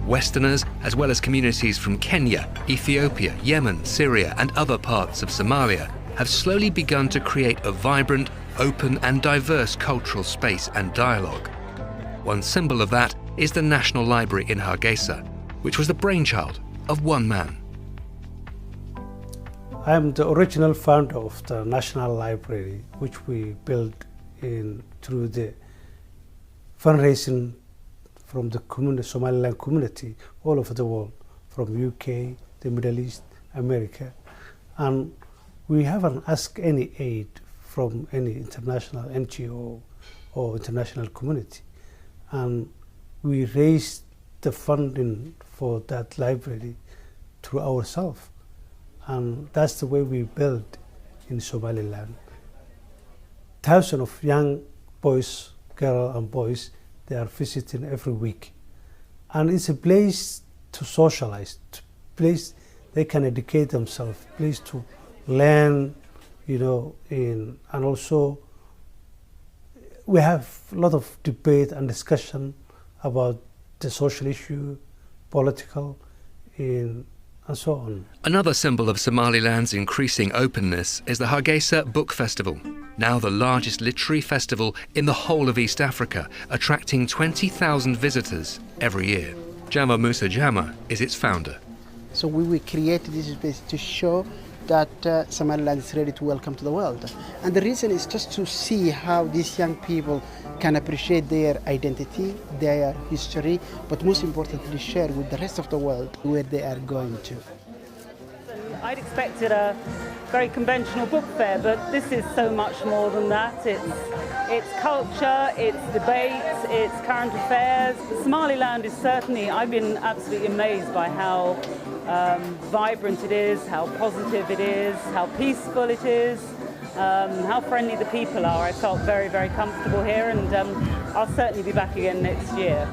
Westerners, as well as communities from Kenya, Ethiopia, Yemen, Syria, and other parts of Somalia, have slowly begun to create a vibrant, open, and diverse cultural space and dialogue. One symbol of that is the National Library in Hargeisa, which was the brainchild of one man. I am the original founder of the National Library, which we built through the fundraising from the Somaliland community all over the world, from UK, the Middle East, America. And we haven't asked any aid from any international NGO or international community. And we raised the funding for that library through ourselves. And that's the way we built in Somaliland. Thousands of young boys, girls and boys, they are visiting every week. And it's a place to socialize, a place they can educate themselves, a place to learn, and also we have a lot of debate and discussion about the social issue, political, and so on. Another symbol of Somaliland's increasing openness is the Hargeisa Book Festival, now the largest literary festival in the whole of East Africa, attracting 20,000 visitors every year. Jama Musa Jama is its founder. So we created this space to show that Somaliland is ready to welcome to the world. And the reason is just to see how these young people can appreciate their identity, their history, but most importantly share with the rest of the world where they are going to. I'd expected a very conventional book fair, but this is so much more than that. It's culture, it's debate, it's current affairs. Somaliland is certainly, I've been absolutely amazed by how vibrant it is, how positive it is, how peaceful it is, how friendly the people are. I felt very, very comfortable here, and I'll certainly be back again next year.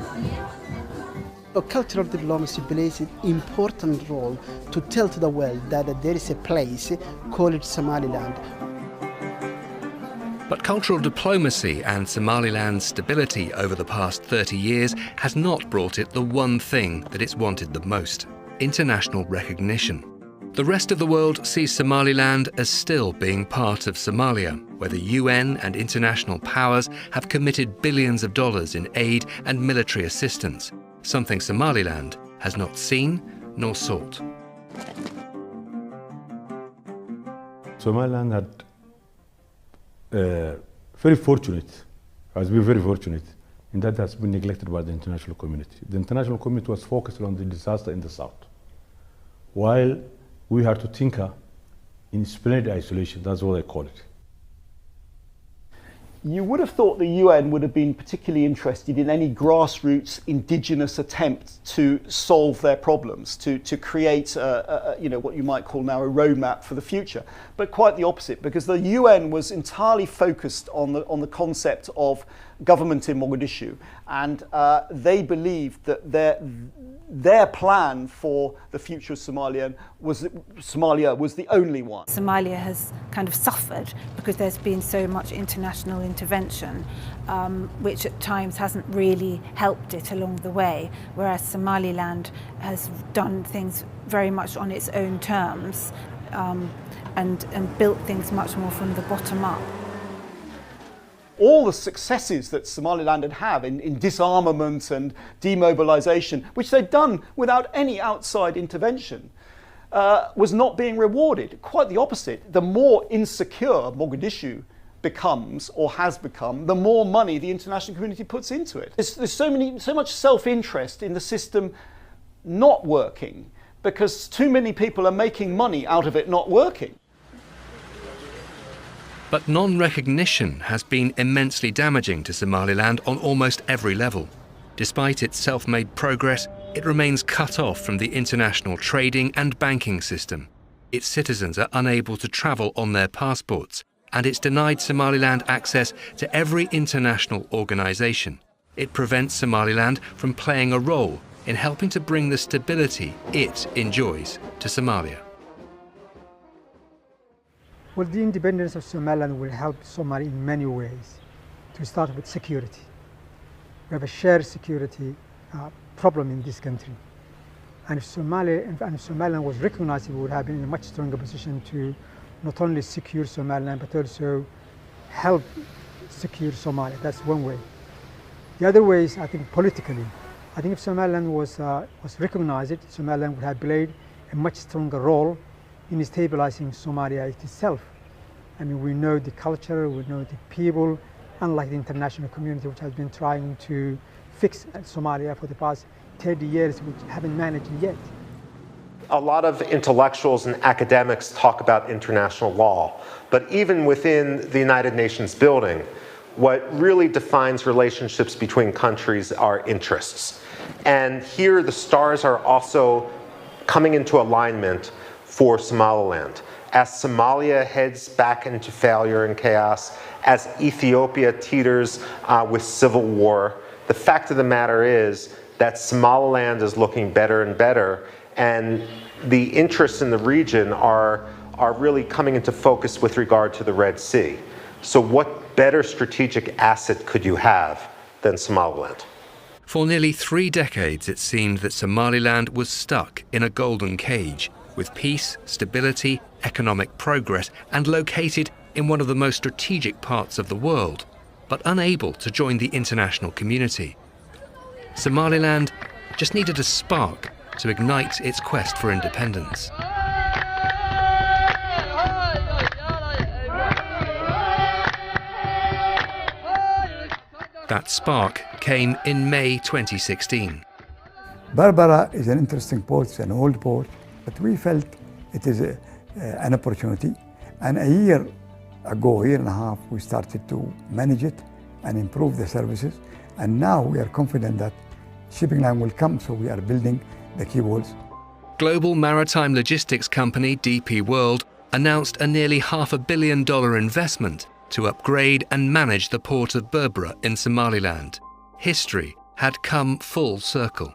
Cultural diplomacy plays an important role to tell to the world that there is a place called Somaliland. But cultural diplomacy and Somaliland's stability over the past 30 years has not brought it the one thing that it's wanted the most: international recognition. The rest of the world sees Somaliland as still being part of Somalia, where the UN and international powers have committed billions of dollars in aid and military assistance, something Somaliland has not seen nor sought. Somaliland had very fortunate, has been very fortunate in that it has been neglected by the international community. The international community was focused on the disaster in the south, while we had to tinker in splendid isolation. That's what I call it. You would have thought the UN would have been particularly interested in any grassroots indigenous attempt to solve their problems, to create what you might call now a roadmap for the future. But quite the opposite, because the UN was entirely focused on the concept of government in Mogadishu, and they believed that their plan for the future of Somalia was the only one. Somalia has kind of suffered because there's been so much international intervention, which at times hasn't really helped it along the way, whereas Somaliland has done things very much on its own terms and built things much more from the bottom up. All the successes that Somaliland had had in disarmament and demobilization, which they'd done without any outside intervention, was not being rewarded. Quite the opposite. The more insecure Mogadishu becomes or has become, the more money the international community puts into it. There's so much self-interest in the system not working because too many people are making money out of it not working. But non-recognition has been immensely damaging to Somaliland on almost every level. Despite its self-made progress, it remains cut off from the international trading and banking system. Its citizens are unable to travel on their passports, and it's denied Somaliland access to every international organisation. It prevents Somaliland from playing a role in helping to bring the stability it enjoys to Somalia. Well, the independence of Somaliland will help Somalia in many ways. To start with security. We have a shared security problem in this country. And if Somaliland was recognized, we would have been in a much stronger position to not only secure Somaliland, but also help secure Somalia. That's one way. The other way is, I think, politically. I think if Somaliland was recognized, Somaliland would have played a much stronger role in stabilizing Somalia itself. I mean, we know the culture, we know the people, unlike the international community, which has been trying to fix Somalia for the past 30 years, which haven't managed yet. A lot of intellectuals and academics talk about international law, but even within the United Nations building, what really defines relationships between countries are interests. And here the stars are also coming into alignment for Somaliland. As Somalia heads back into failure and chaos, as Ethiopia teeters with civil war, the fact of the matter is that Somaliland is looking better and better, and the interests in the region are really coming into focus with regard to the Red Sea. So what better strategic asset could you have than Somaliland? For nearly 3 decades, it seemed that Somaliland was stuck in a golden cage, with peace, stability, economic progress, and located in one of the most strategic parts of the world, but unable to join the international community. Somaliland just needed a spark to ignite its quest for independence. That spark came in May 2016. Berbera is an interesting port, it's an old port, but we felt it is an opportunity. And a year and a half, we started to manage it and improve the services. And now we are confident that shipping line will come, so we are building the quay walls. Global maritime logistics company DP World announced a nearly $500 million investment to upgrade and manage the port of Berbera in Somaliland. History had come full circle.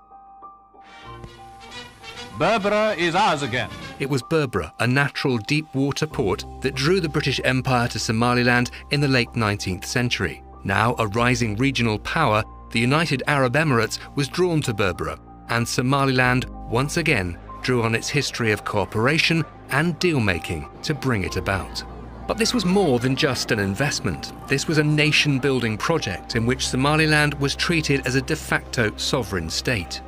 Berbera is ours again. It was Berbera, a natural deep water port that drew the British Empire to Somaliland in the late 19th century. Now a rising regional power, the United Arab Emirates was drawn to Berbera, and Somaliland once again drew on its history of cooperation and deal-making to bring it about. But this was more than just an investment. This was a nation-building project in which Somaliland was treated as a de facto sovereign state.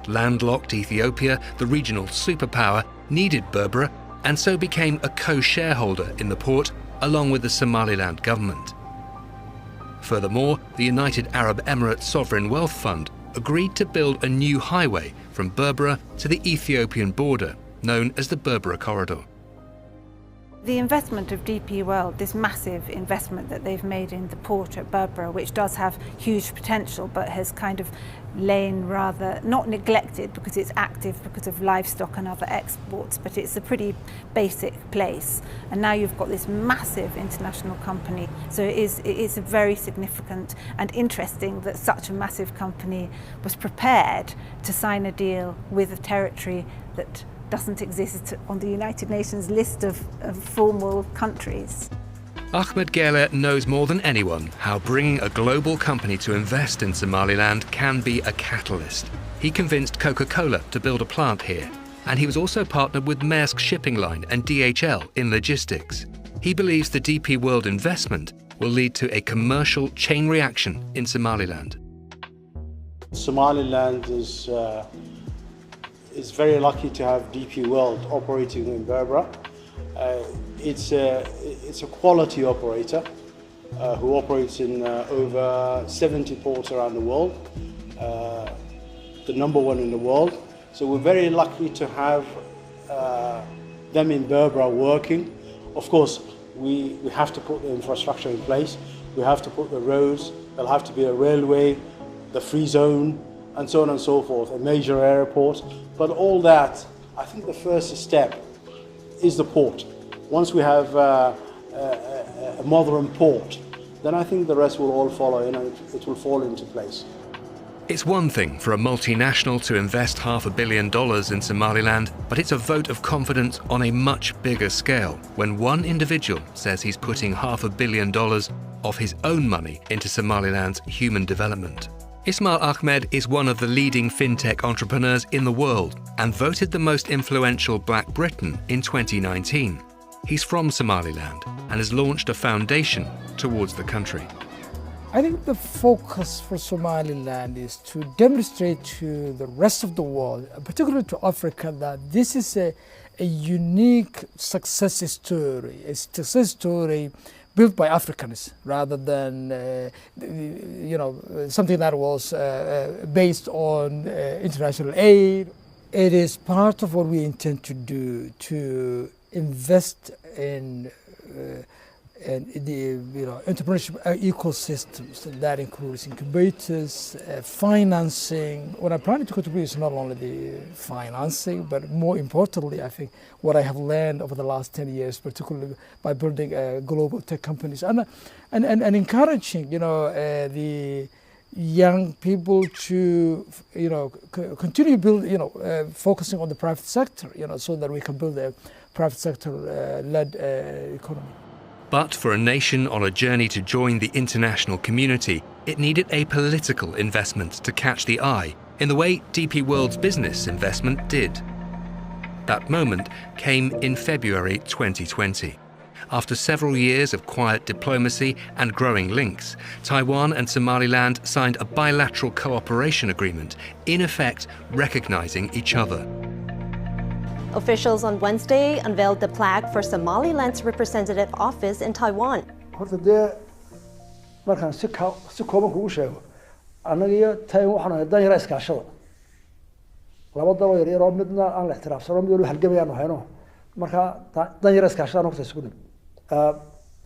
Landlocked Ethiopia, the regional superpower, needed Berbera and so became a co-shareholder in the port along with the Somaliland government. Furthermore, the United Arab Emirates Sovereign Wealth Fund agreed to build a new highway from Berbera to the Ethiopian border, known as the Berbera Corridor. The investment of DP World, this massive investment that they've made in the port at Berbera, which does have huge potential but has kind of lain rather, not neglected because it's active because of livestock and other exports, but it's a pretty basic place. And now you've got this massive international company. So it is very significant and interesting that such a massive company was prepared to sign a deal with a territory that doesn't exist on the United Nations list of formal countries. Ahmed Gele knows more than anyone how bringing a global company to invest in Somaliland can be a catalyst. He convinced Coca-Cola to build a plant here, and he was also partnered with Maersk Shipping Line and DHL in logistics. He believes the DP World investment will lead to a commercial chain reaction in Somaliland. Somaliland is very lucky to have DP World operating in Berbera. It's a quality operator who operates in over 70 ports around the world, the #1 in the world. So we're very lucky to have them in Berbera working. Of course, we have to put the infrastructure in place. We have to put the roads. There'll have to be a railway, the free zone, and so on and so forth, a major airport. But all that, I think the first step is the port. Once we have a modern port, then I think the rest will all follow in and it will fall into place. It's one thing for a multinational to invest $500 million in Somaliland, but it's a vote of confidence on a much bigger scale when one individual says he's putting $500 million of his own money into Somaliland's human development. Ismail Ahmed is one of the leading fintech entrepreneurs in the world and voted the most influential Black Briton in 2019. He's from Somaliland and has launched a foundation towards the country. I think the focus for Somaliland is to demonstrate to the rest of the world, particularly to Africa, that this is a unique success story, a success story built by Africans rather than something that was based on international aid. It is part of what we intend to do, to invest in the entrepreneurship ecosystems. That includes incubators, financing. What I'm planning to contribute is not only the financing, but more importantly, I think what I have learned over the last 10 years, particularly by building global tech companies and encouraging, the young people to, continue build, focusing on the private sector, so that we can build a private sector led economy. But for a nation on a journey to join the international community, it needed a political investment to catch the eye in the way DP World's business investment did. That moment came in February 2020. After several years of quiet diplomacy and growing links, Taiwan and Somaliland signed a bilateral cooperation agreement, in effect recognizing each other. Officials on Wednesday unveiled the plaque for Somaliland's representative office in Taiwan. horta dee markaan si kooban kugu sheego annaga iyo Taiwan waxaan ahay dan yara iskaashada laba dabo yar yar oo midna aan la ixtiraafsano mid walba halgamayaan hayno marka dan yara iskaashada noqotay isku dhib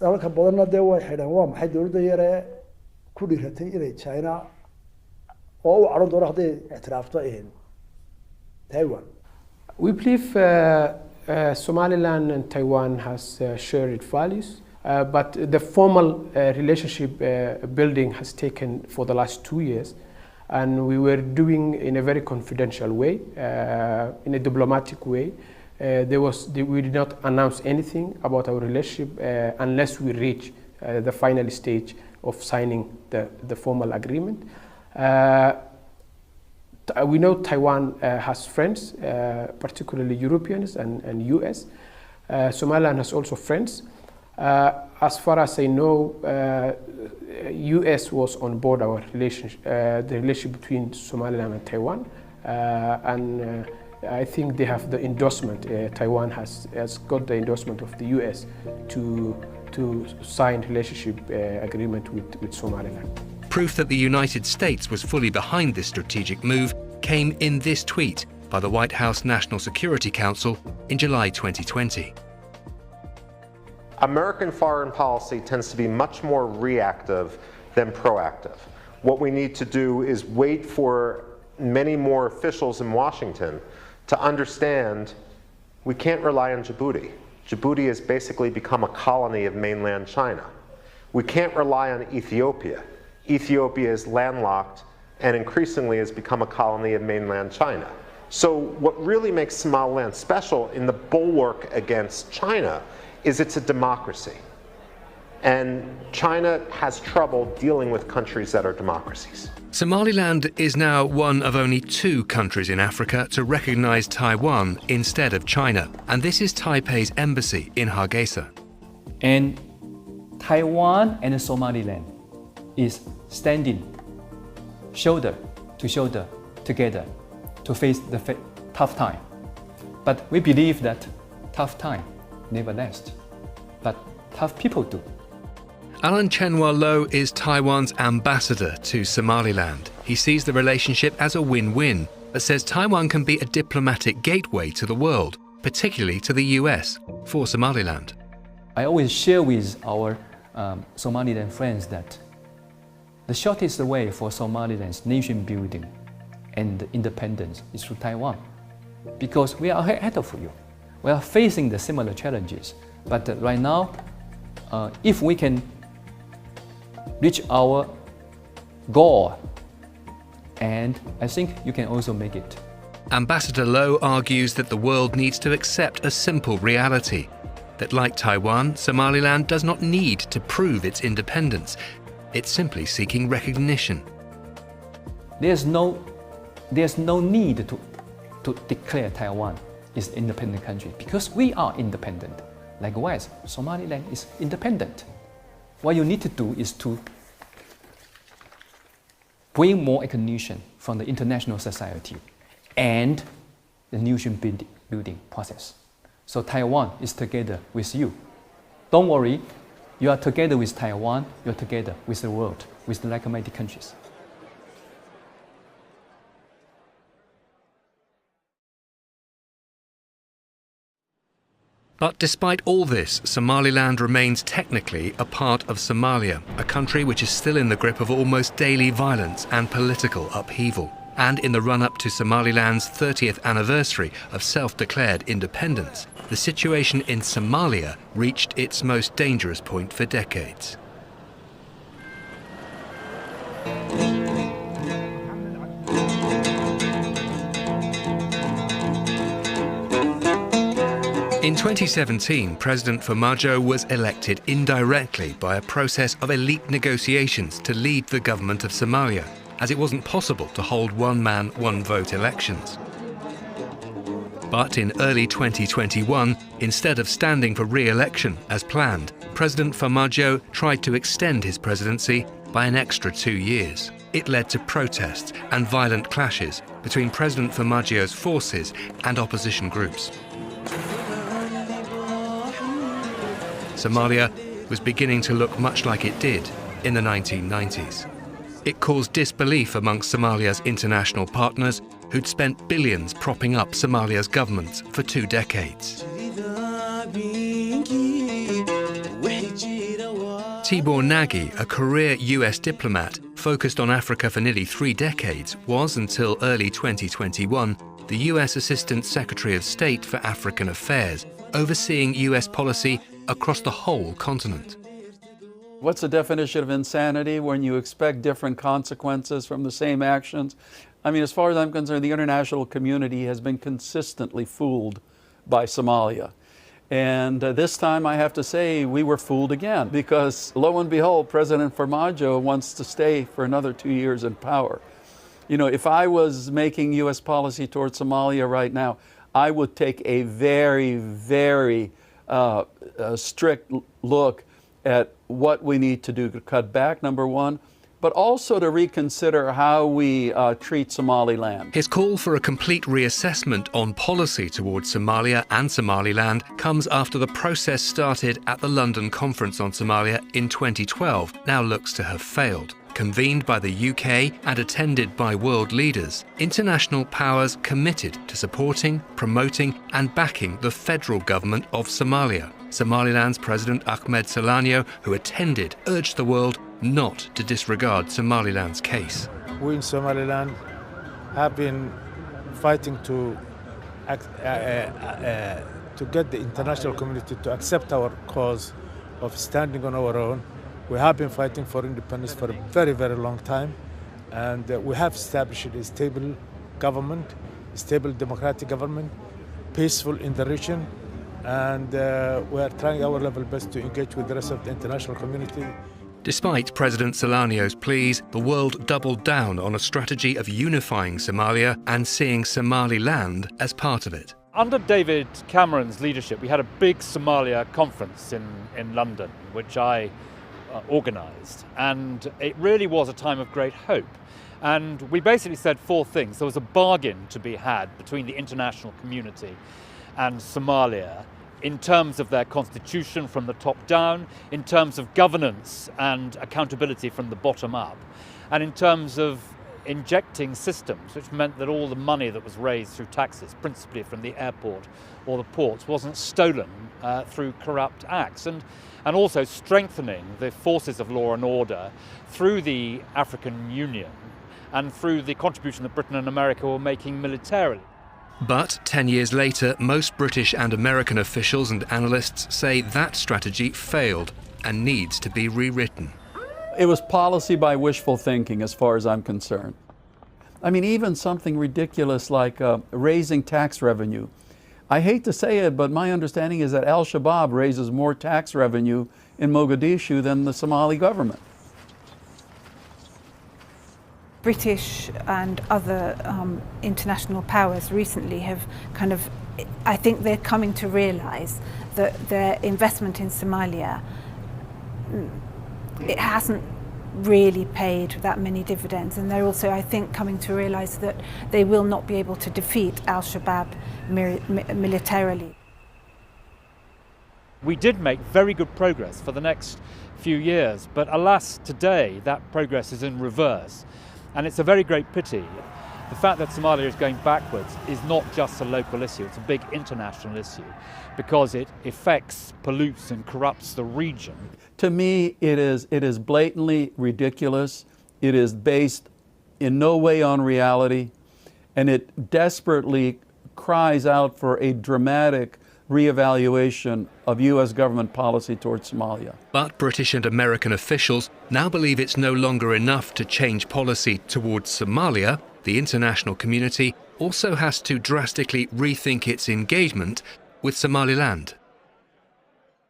dalka badanna dee way xidhan waa maxay dawladda yare ku dhiiratay inay China oo u caron doono hadday ixtiraafto Taiwan. We believe Somaliland and Taiwan has shared values, but the formal relationship building has taken for the last 2 years, and we were doing in a very confidential way, in a diplomatic way. We did not announce anything about our relationship unless we reach the final stage of signing the formal agreement. We know Taiwan has friends, particularly Europeans and US. Somaliland has also friends. As far as I know, US was on board our relationship, the relationship between Somaliland and Taiwan, and I think they have the endorsement. Taiwan has got the endorsement of the US to sign relationship agreement with Somaliland. Proof that the United States was fully behind this strategic move came in this tweet by the White House National Security Council in July 2020. American foreign policy tends to be much more reactive than proactive. What we need to do is wait for many more officials in Washington to understand we can't rely on Djibouti. Djibouti has basically become a colony of mainland China. We can't rely on Ethiopia. Ethiopia is landlocked and increasingly has become a colony of mainland China. So what really makes Somaliland special in the bulwark against China is it's a democracy. And China has trouble dealing with countries that are democracies. Somaliland is now one of only 2 countries in Africa to recognize Taiwan instead of China, and this is Taipei's embassy in Hargeisa. And Taiwan and Somaliland is standing shoulder to shoulder together to face the tough time. But we believe that tough time never lasts, but tough people do. Alan Chenwa Lo is Taiwan's ambassador to Somaliland. He sees the relationship as a win-win, but says Taiwan can be a diplomatic gateway to the world, particularly to the US, for Somaliland. I always share with our Somaliland friends that the shortest way for Somaliland's nation building and independence is through Taiwan, because we are ahead of you. We are facing the similar challenges, but right now, if we can reach our goal, and I think you can also make it. Ambassador Lo argues that the world needs to accept a simple reality, that like Taiwan, Somaliland does not need to prove its independence. It's simply seeking recognition. There's no need to declare Taiwan is an independent country because we are independent. Likewise, Somaliland is independent. What you need to do is to bring more recognition from the international society and the nation building process. So Taiwan is together with you. Don't worry, you are together with Taiwan, you're together with the world, with the like-minded countries. But despite all this, Somaliland remains technically a part of Somalia, a country which is still in the grip of almost daily violence and political upheaval. And in the run-up to Somaliland's 30th anniversary of self-declared independence, the situation in Somalia reached its most dangerous point for decades. In 2017, President Farmajo was elected indirectly by a process of elite negotiations to lead the government of Somalia, as it wasn't possible to hold one-man, one-vote elections. But in early 2021, instead of standing for re-election as planned, President Farmajo tried to extend his presidency by an extra 2 years. It led to protests and violent clashes between President Farmajo's forces and opposition groups. Somalia was beginning to look much like it did in the 1990s. It caused disbelief amongst Somalia's international partners who'd spent billions propping up Somalia's government for 2 decades. Tibor Nagy, a career US diplomat focused on Africa for nearly 3 decades, was, until early 2021, the US Assistant Secretary of State for African Affairs, overseeing US policy across the whole continent. What's the definition of insanity? When you expect different consequences from the same actions? I mean, as far as I'm concerned, the international community has been consistently fooled by Somalia. And this time, I have to say, we were fooled again, because lo and behold, President Farmajo wants to stay for another 2 years in power. You know, if I was making US policy towards Somalia right now, I would take a very, very strict look at what we need to do to cut back, number one, but also to reconsider how we treat Somaliland. His call for a complete reassessment on policy towards Somalia and Somaliland comes after the process started at the London Conference on Somalia in 2012 now looks to have failed. Convened by the UK and attended by world leaders, international powers committed to supporting, promoting and backing the federal government of Somalia. Somaliland's President Ahmed Solanyo, who attended, urged the world not to disregard Somaliland's case. We in Somaliland have been fighting to get the international community to accept our cause of standing on our own. We have been fighting for independence for a very, very long time, and we have established a stable government, a stable democratic government, peaceful in the region, and we are trying our level best to engage with the rest of the international community. Despite President Solanyo's pleas, the world doubled down on a strategy of unifying Somalia and seeing Somaliland as part of it. Under David Cameron's leadership, we had a big Somalia conference in London, which I organised, and it really was a time of great hope. And we basically said 4 things. There was a bargain to be had between the international community and Somalia in terms of their constitution from the top down, in terms of governance and accountability from the bottom up, and in terms of injecting systems, which meant that all the money that was raised through taxes, principally from the airport or the ports, wasn't stolen through corrupt acts, and also strengthening the forces of law and order through the African Union and through the contribution that Britain and America were making militarily. But 10 years later, most British and American officials and analysts say that strategy failed and needs to be rewritten. It was policy by wishful thinking, as far as I'm concerned. I mean, even something ridiculous like raising tax revenue. I hate to say it, but my understanding is that Al-Shabaab raises more tax revenue in Mogadishu than the Somali government. British and other international powers recently have I think they're coming to realise that their investment in Somalia, it hasn't really paid that many dividends, and they're also, I think, coming to realise that they will not be able to defeat Al-Shabaab militarily. We did make very good progress for the next few years, but alas, today that progress is in reverse. And it's a very great pity. The fact that Somalia is going backwards is not just a local issue, it's a big international issue, because it affects, pollutes and corrupts the region. To me, it is blatantly ridiculous. It is based in no way on reality, and it desperately cries out for a dramatic reevaluation of U.S. government policy towards Somalia. But British and American officials now believe it's no longer enough to change policy towards Somalia. The international community also has to drastically rethink its engagement with Somaliland.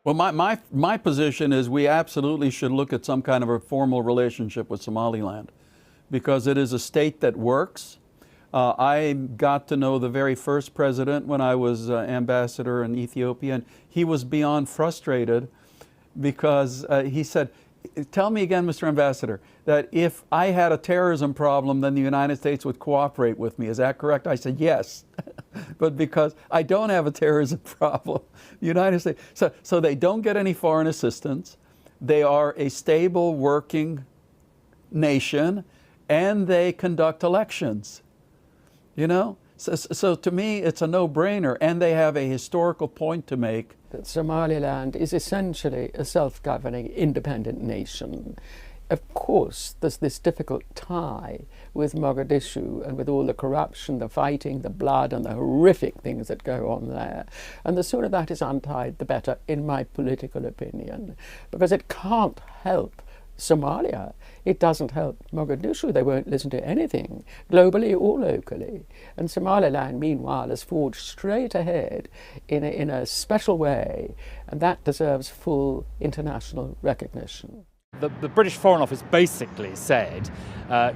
Well, my position is we absolutely should look at some kind of a formal relationship with Somaliland, because it is a state that works. I got to know the very first president when I was ambassador in Ethiopia, and he was beyond frustrated because he said, "Tell me again, Mr. Ambassador, that if I had a terrorism problem, then the United States would cooperate with me. Is that correct?" I said, "Yes." But because I don't have a terrorism problem, the United States, so they don't get any foreign assistance. They are a stable, working nation, and they conduct elections. You know? So to me, it's a no-brainer, and they have a historical point to make. That Somaliland is essentially a self-governing, independent nation. Of course, there's this difficult tie with Mogadishu and with all the corruption, the fighting, the blood, and the horrific things that go on there. And the sooner that is untied, the better, in my political opinion, because it can't help Somalia. It doesn't help Mogadishu. They won't listen to anything, globally or locally. And Somaliland, meanwhile, has forged straight ahead in a special way, and that deserves full international recognition. The British Foreign Office basically said,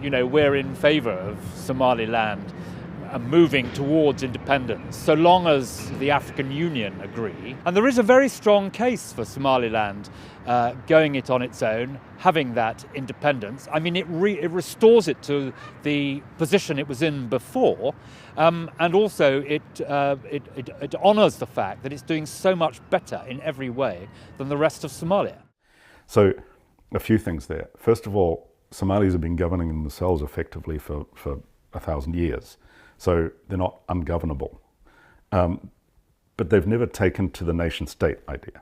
you know, we're in favour of Somaliland moving towards independence, so long as the African Union agree. And there is a very strong case for Somaliland going it on its own, having that independence. I mean, it restores it to the position it was in before, and also it honours the fact that it's doing so much better in every way than the rest of Somalia. So, a few things there. First of all, Somalis have been governing themselves effectively for 1,000 years. So they're not ungovernable. But they've never taken to the nation state idea.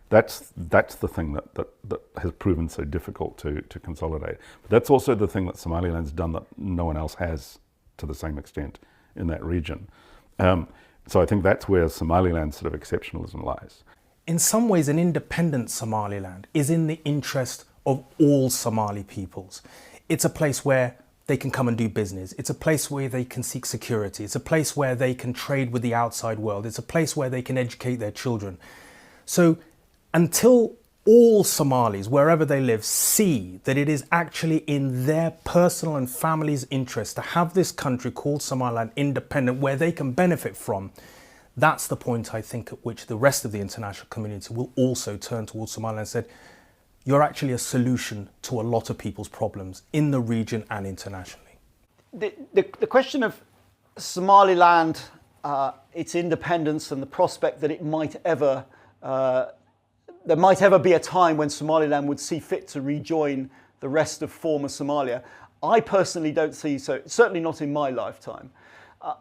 That's the thing that has proven so difficult to consolidate. But that's also the thing that Somaliland's done that no one else has to the same extent in that region. So I think that's where Somaliland's sort of exceptionalism lies. In some ways, an independent Somaliland is in the interest of all Somali peoples. It's a place where they can come and do business. It's a place where they can seek security. It's a place where they can trade with the outside world. It's a place where they can educate their children. So until all Somalis, wherever they live, see that it is actually in their personal and family's interest to have this country called Somaliland independent, where they can benefit from, that's the point, I think, at which the rest of the international community will also turn towards Somaliland and said, you're actually a solution to a lot of people's problems in the region and internationally. The question of Somaliland, its independence and the prospect that it might ever, there might ever be a time when Somaliland would see fit to rejoin the rest of former Somalia, I personally don't see so, certainly not in my lifetime.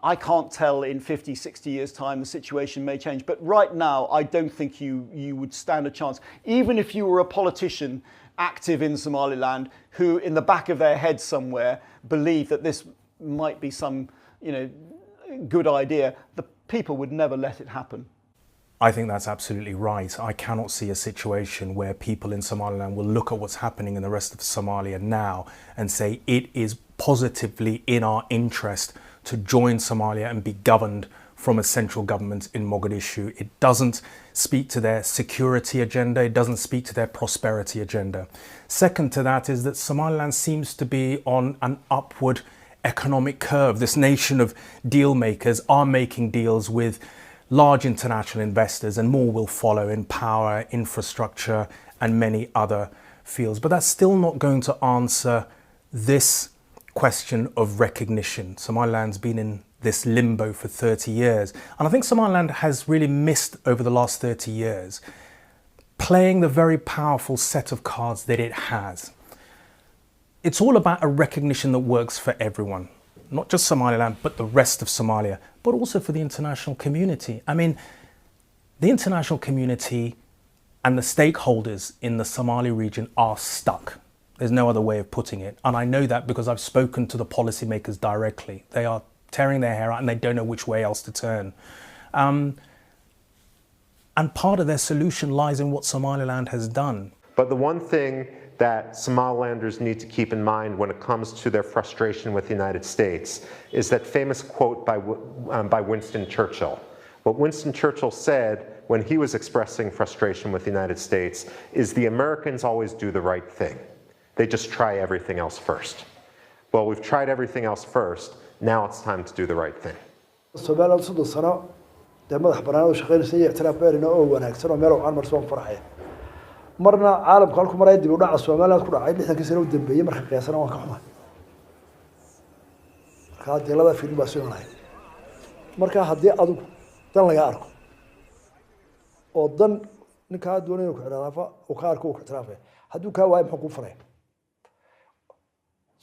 I can't tell in 50, 60 years' time the situation may change. But right now, I don't think you would stand a chance. Even if you were a politician active in Somaliland who, in the back of their head somewhere, believed that this might be some, good idea, the people would never let it happen. I think that's absolutely right. I cannot see a situation where people in Somaliland will look at what's happening in the rest of Somalia now and say it is positively in our interest to join Somalia and be governed from a central government in Mogadishu. It doesn't speak to their security agenda. It doesn't speak to their prosperity agenda. Second to that is that Somaliland seems to be on an upward economic curve. This nation of deal makers are making deals with large international investors, and more will follow in power, infrastructure, and many other fields. But that's still not going to answer this question of recognition. Somaliland's been in this limbo for 30 years. And I think Somaliland has really missed over the last 30 years playing the very powerful set of cards that it has. It's all about a recognition that works for everyone, not just Somaliland, but the rest of Somalia, but also for the international community. I mean, the international community and the stakeholders in the Somali region are stuck. There's no other way of putting it. And I know that because I've spoken to the policymakers directly. They are tearing their hair out and they don't know which way else to turn. And part of their solution lies in what Somaliland has done. But the one thing that Somalilanders need to keep in mind when it comes to their frustration with the United States is that famous quote by Winston Churchill. What Winston Churchill said when he was expressing frustration with the United States is the Americans always do the right thing. They just try everything else first. Well, we've tried everything else first. Now it's time to do the right thing. Somaliland soddon sano dee madax bannaan oo shaqaynaysa iyo ictiraaf beerina oo wanaagsan oo meel aan marsoon farxaya marna caalamku halku maray dib u dhaca Somaliland ku dhacay 60 sano u dambeeyay marka qiyaasana waan ka xumaa marka deelada filim baa soo lahayd marka haddii adigu dan laga arko oo dan ninka doonaya ku xiraafa oo ka arko ku ictiraafay hadduu ka waayo muxuu ku faray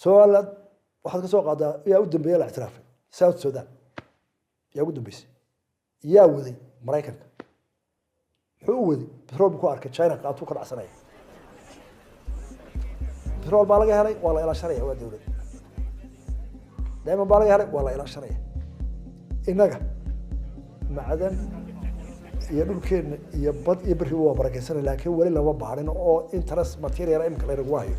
Somaliland waxaad ka soo qaadaa yaa u dambeeyay la ictiraafay South Sudan yaa ugu dambeysay yaa waday Mareykanka wuxuu waday petrol ku arkay China qaatu ka dhacsanay petrol baa laga helay waa la ilaashanaya waa dawlad dayma baa laga helay waa la ilaashanaya inaga macdan iyo dhulkeena iyo bad iyo bari waa barakeysan laakiin wali lama baarin oo interest material imka la ragu hayo.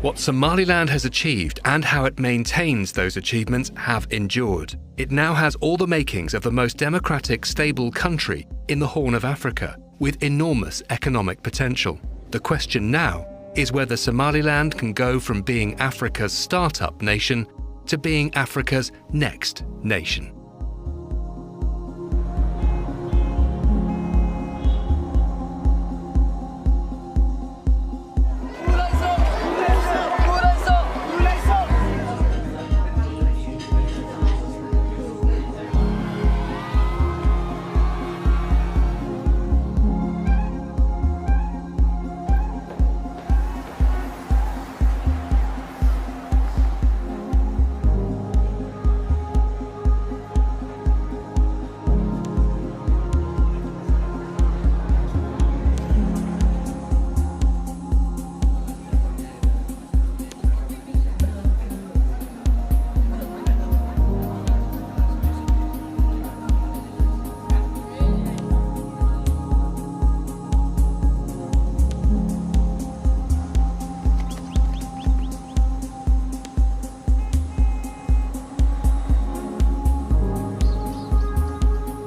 What Somaliland has achieved and how it maintains those achievements have endured. It now has all the makings of the most democratic, stable country in the Horn of Africa, with enormous economic potential. The question now is whether Somaliland can go from being Africa's startup nation to being Africa's next nation.